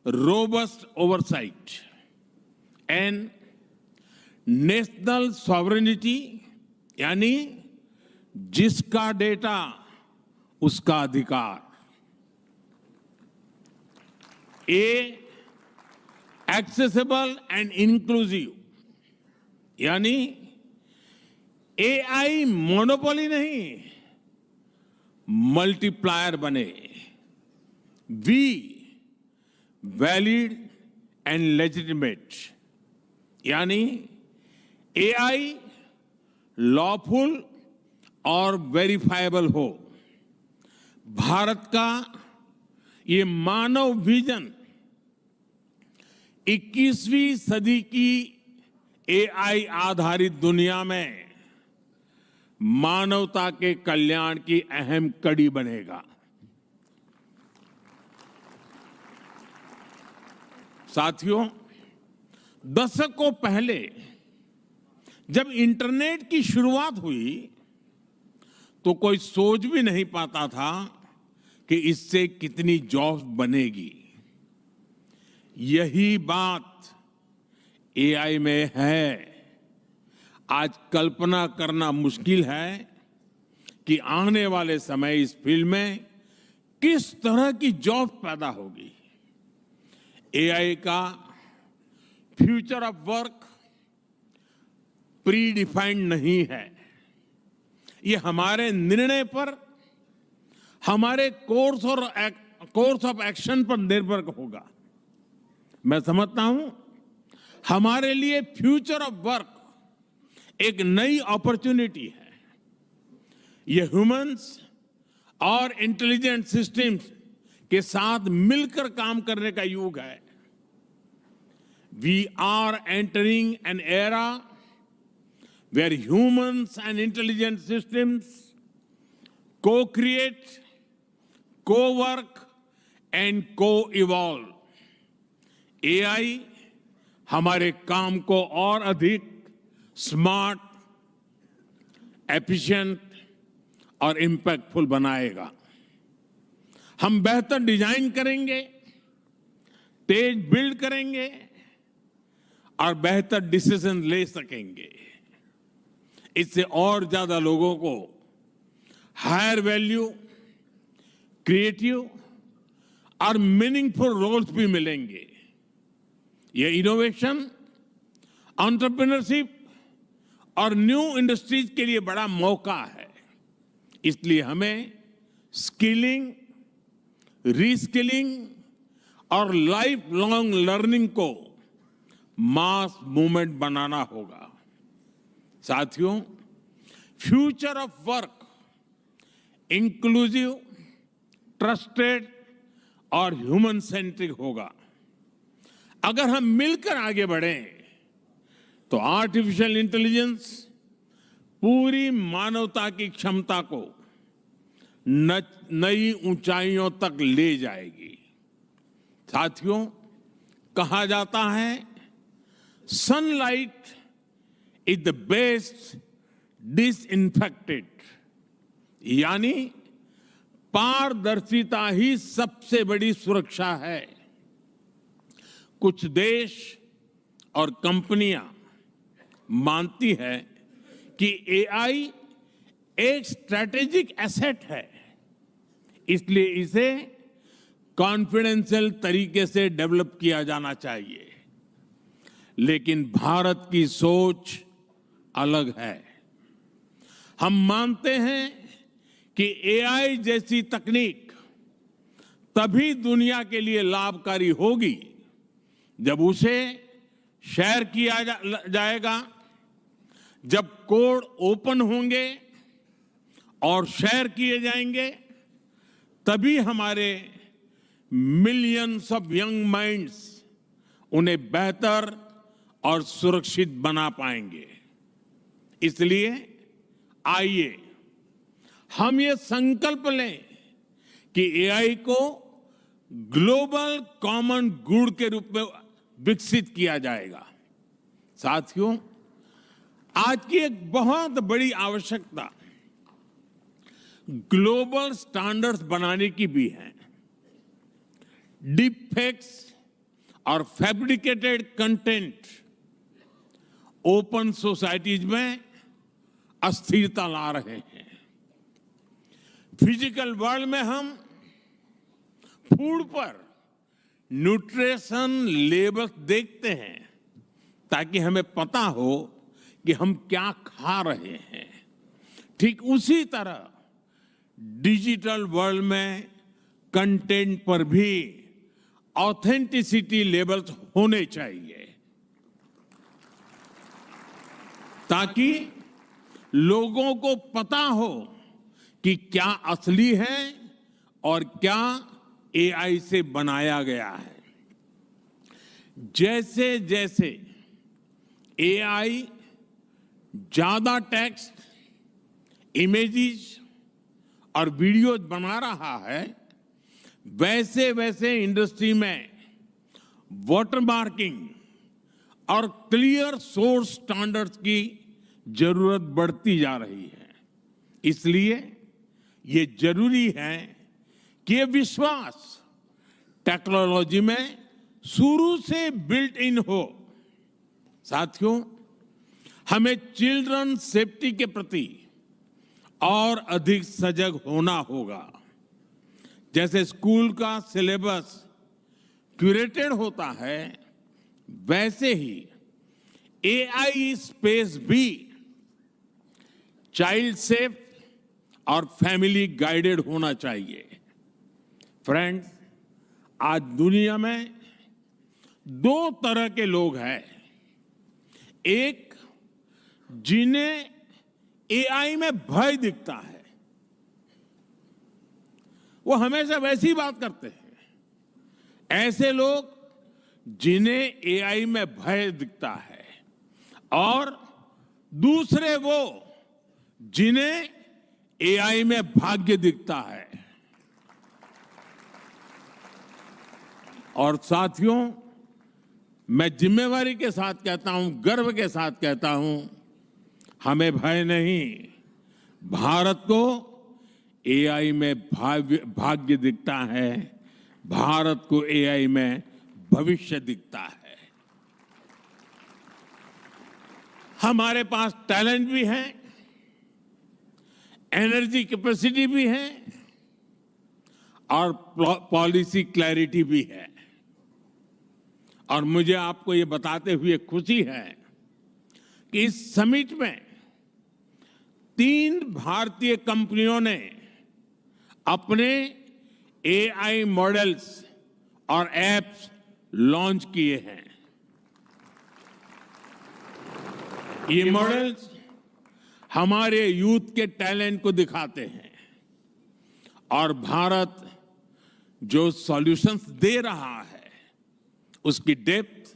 robust oversight. And national sovereignty, यानी जिसका डेटा उसका अधिकार। A एक्सेसिबल एंड इंक्लूसिव, यानी एआई मोनोपोली नहीं, मल्टीप्लायर बने। V वैलिड एंड लेजिटिमेट, यानी एआई लॉफुल और वेरीफाइबल हो। भारत का ये मानव विजन 21वीं सदी की एआई आधारित दुनिया में मानवता के कल्याण की अहम कड़ी बनेगा। साथियों, दशकों पहले जब इंटरनेट की शुरुआत हुई तो कोई सोच भी नहीं पाता था कि इससे कितनी जॉब्स बनेगी। यही बात एआई में है। आज कल्पना करना मुश्किल है कि आने वाले समय इस फील्ड में किस तरह की जॉब पैदा होगी। एआई का future of work pre defined नहीं है। ये हमारे निर्णय पर, हमारे कोर्स ऑफ एक्शन पर निर्भर होगा। मैं समझता हूं हमारे लिए फ्यूचर ऑफ वर्क एक नई अपॉर्चुनिटी है। ये ह्यूमंस और इंटेलिजेंट सिस्टम्स के साथ मिलकर काम करने का युग है। We are entering an era where humans and intelligent systems co-create, co-work and co-evolve. AI हमारे काम को और अधिक स्मार्ट, एफिशिएंट और इम्पैक्टफुल बनाएगा। हम बेहतर डिजाइन करेंगे, तेज बिल्ड करेंगे और बेहतर डिसीजन ले सकेंगे। इससे और ज्यादा लोगों को हायर वैल्यू, क्रिएटिव और मीनिंगफुल रोल्स भी मिलेंगे। ये इनोवेशन, एंटरप्रेन्योरशिप और न्यू इंडस्ट्रीज के लिए बड़ा मौका है। इसलिए हमें स्किलिंग, रीस्किलिंग और लाइफ लॉन्ग लर्निंग को मास मूवमेंट बनाना होगा। साथियों, future of work inclusive, trusted और ह्यूमन सेंट्रिक होगा। अगर हम मिलकर आगे बढ़ें तो आर्टिफिशियल इंटेलिजेंस पूरी मानवता की क्षमता को नई ऊंचाइयों तक ले जाएगी। साथियों, कहा जाता है sunlight is the best disinfected, यानी पारदर्शिता ही सबसे बड़ी सुरक्षा है। कुछ देश और कंपनियां मानती है कि एआई एक स्ट्रैटेजिक एसेट है, इसलिए इसे कॉन्फिडेंशियल तरीके से डेवलप किया जाना चाहिए। लेकिन भारत की सोच अलग है। हम मानते हैं कि एआई जैसी तकनीक तभी दुनिया के लिए लाभकारी होगी जब उसे शेयर किया जाएगा, जब कोड ओपन होंगे और शेयर किए जाएंगे, तभी हमारे मिलियंस ऑफ यंग माइंड्स उन्हें बेहतर और सुरक्षित बना पाएंगे। इसलिए आइए हम ये संकल्प लें कि एआई को ग्लोबल कॉमन गुड के रूप में विकसित किया जाएगा। साथियों, आज की एक बहुत बड़ी आवश्यकता ग्लोबल स्टैंडर्ड्स बनाने की भी है। डीप फेक्स और फैब्रिकेटेड कंटेंट ओपन सोसाइटीज में अस्थिरता ला रहे हैं। फिजिकल वर्ल्ड में हम फूड पर न्यूट्रिशन लेबल्स देखते हैं ताकि हमें पता हो कि हम क्या खा रहे हैं। ठीक उसी तरह डिजिटल वर्ल्ड में कंटेंट पर भी ऑथेंटिसिटी लेबल्स होने चाहिए ताकि लोगों को पता हो कि क्या असली है और क्या एआई से बनाया गया है। जैसे जैसे एआई ज्यादा टेक्स्ट, इमेजेस और वीडियोज बना रहा है, वैसे वैसे इंडस्ट्री में वाटरमार्किंग और क्लियर सोर्स स्टैंडर्ड्स की जरूरत बढ़ती जा रही है। इसलिए ये जरूरी है कि ये विश्वास टेक्नोलॉजी में शुरू से बिल्ट इन हो। साथियों, हमें चिल्ड्रन सेफ्टी के प्रति और अधिक सजग होना होगा। जैसे स्कूल का सिलेबस क्यूरेटेड होता है, वैसे ही एआई स्पेस भी चाइल्ड सेफ और फैमिली गाइडेड होना चाहिए। फ्रेंड्स, आज दुनिया में दो तरह के लोग हैं। एक, जिन्हें एआई में भय दिखता है, वो हमेशा वैसी ही बात करते हैं। ऐसे लोग जिन्हें एआई में भय दिखता है, और दूसरे वो जिन्हें एआई में भाग्य दिखता है। और साथियों, मैं जिम्मेवारी के साथ कहता हूं, गर्व के साथ कहता हूं, हमें भय नहीं, भारत को एआई में भाग्य दिखता है, भारत को एआई में भविष्य दिखता है। हमारे पास टैलेंट भी है, एनर्जी कैपेसिटी भी है और पॉलिसी क्लैरिटी भी है। और मुझे आपको ये बताते हुए खुशी है कि इस समिट में 3 भारतीय कंपनियों ने अपने एआई मॉडल्स और एप्स लॉन्च किए हैं। ये मॉडल्स हमारे यूथ के टैलेंट को दिखाते हैं और भारत जो सॉल्यूशंस दे रहा है उसकी डेप्थ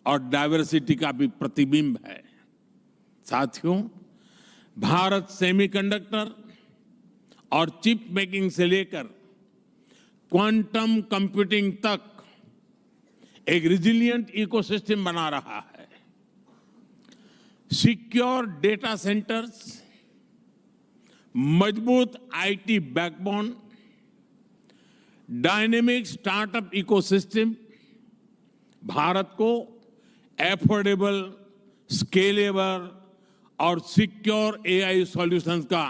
और डाइवर्सिटी का भी प्रतिबिंब है। साथियों, भारत सेमीकंडक्टर और चिप मेकिंग से लेकर क्वांटम कंप्यूटिंग तक एक रिजिलिएंट इकोसिस्टम बना रहा है। सिक्योर डेटा सेंटर्स, मजबूत IT backbone, dynamic startup ecosystem Bharat को एफोर्डेबल, स्केलेबल और सिक्योर एआई सॉल्यूशंस का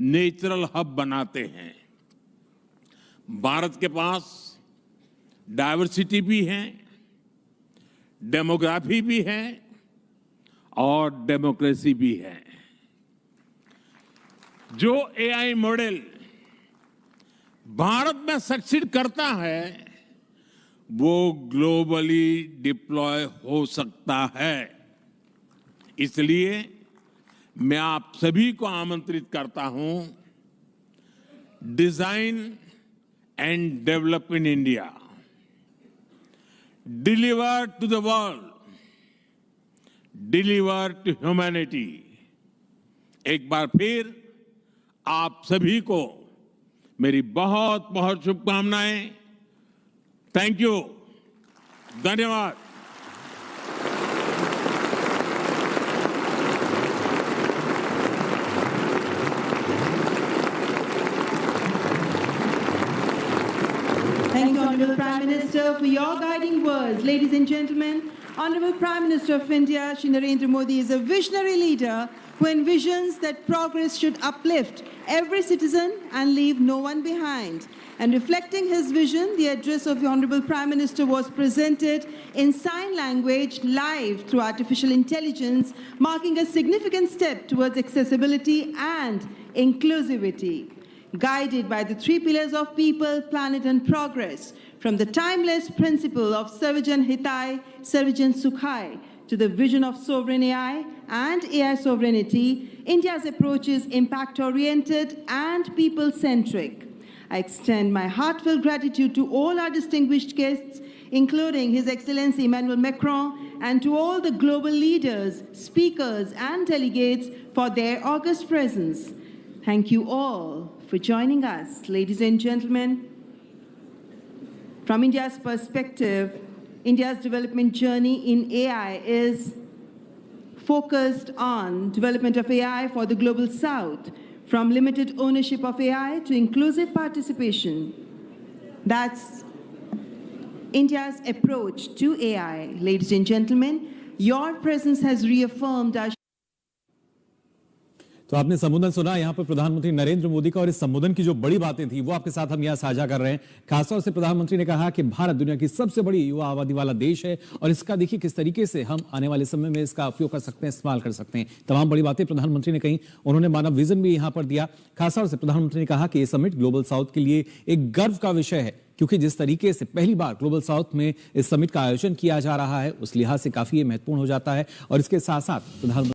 नेचुरल हब बनाते हैं। भारत के पास डाइवर्सिटी भी है, डेमोग्राफी भी है और डेमोक्रेसी भी है। जो एआई मॉडल भारत में सक्सीड करता है वो ग्लोबली डिप्लॉय हो सकता है। इसलिए मैं आप सभी को आमंत्रित करता हूं, design and develop in India, deliver to the world, deliver to humanity. एक बार फिर आप सभी को मेरी बहुत बहुत शुभकामनाएं। थैंक यू, धन्यवाद। Thank you, Honorable Prime Minister, for your guiding words. Ladies and gentlemen, Honorable Prime Minister of India, Shri Narendra Modi, is a visionary leader who envisions that progress should uplift every citizen and leave no one behind. And reflecting his vision, the address of the Honorable Prime Minister was presented in sign language live through artificial intelligence, marking a significant step towards accessibility and inclusivity. Guided by the three pillars of people, planet and progress, from the timeless principle of Sarvajan Hitai, Sarvajan Sukhai, to the vision of sovereign AI and AI sovereignty, India's approach is impact-oriented and people-centric. I extend my heartfelt gratitude to all our distinguished guests, including His Excellency Emmanuel Macron, and to all the global leaders, speakers, and delegates for their august presence. Thank you all for joining us. Ladies and gentlemen, from India's perspective, India's development journey in AI is focused on development of AI for the global south, from limited ownership of AI to inclusive participation. That's India's approach to AI. Ladies and gentlemen, your presence has reaffirmed our तो आपने संबोधन सुना यहाँ पर प्रधानमंत्री नरेंद्र मोदी का, और इस संबोधन की जो बड़ी बातें थी वो आपके साथ हम यहाँ साझा कर रहे हैं। खासतौर से प्रधानमंत्री ने कहा कि भारत दुनिया की सबसे बड़ी युवा आबादी वाला देश है और इसका देखिए किस तरीके से हम आने वाले समय में इसका उपयोग कर सकते हैं, इस्तेमाल कर सकते हैं। तमाम बड़ी बातें प्रधानमंत्री ने कही। उन्होंने मानव विजन भी यहाँ पर दिया। खासतौर से प्रधानमंत्री ने कहा कि ये समिट ग्लोबल साउथ के लिए एक गर्व का विषय है, क्योंकि जिस तरीके से पहली बार ग्लोबल साउथ में इस समिट का आयोजन किया जा रहा है उस लिहाज से काफी ये महत्वपूर्ण हो जाता है। और इसके साथ साथ प्रधानमंत्री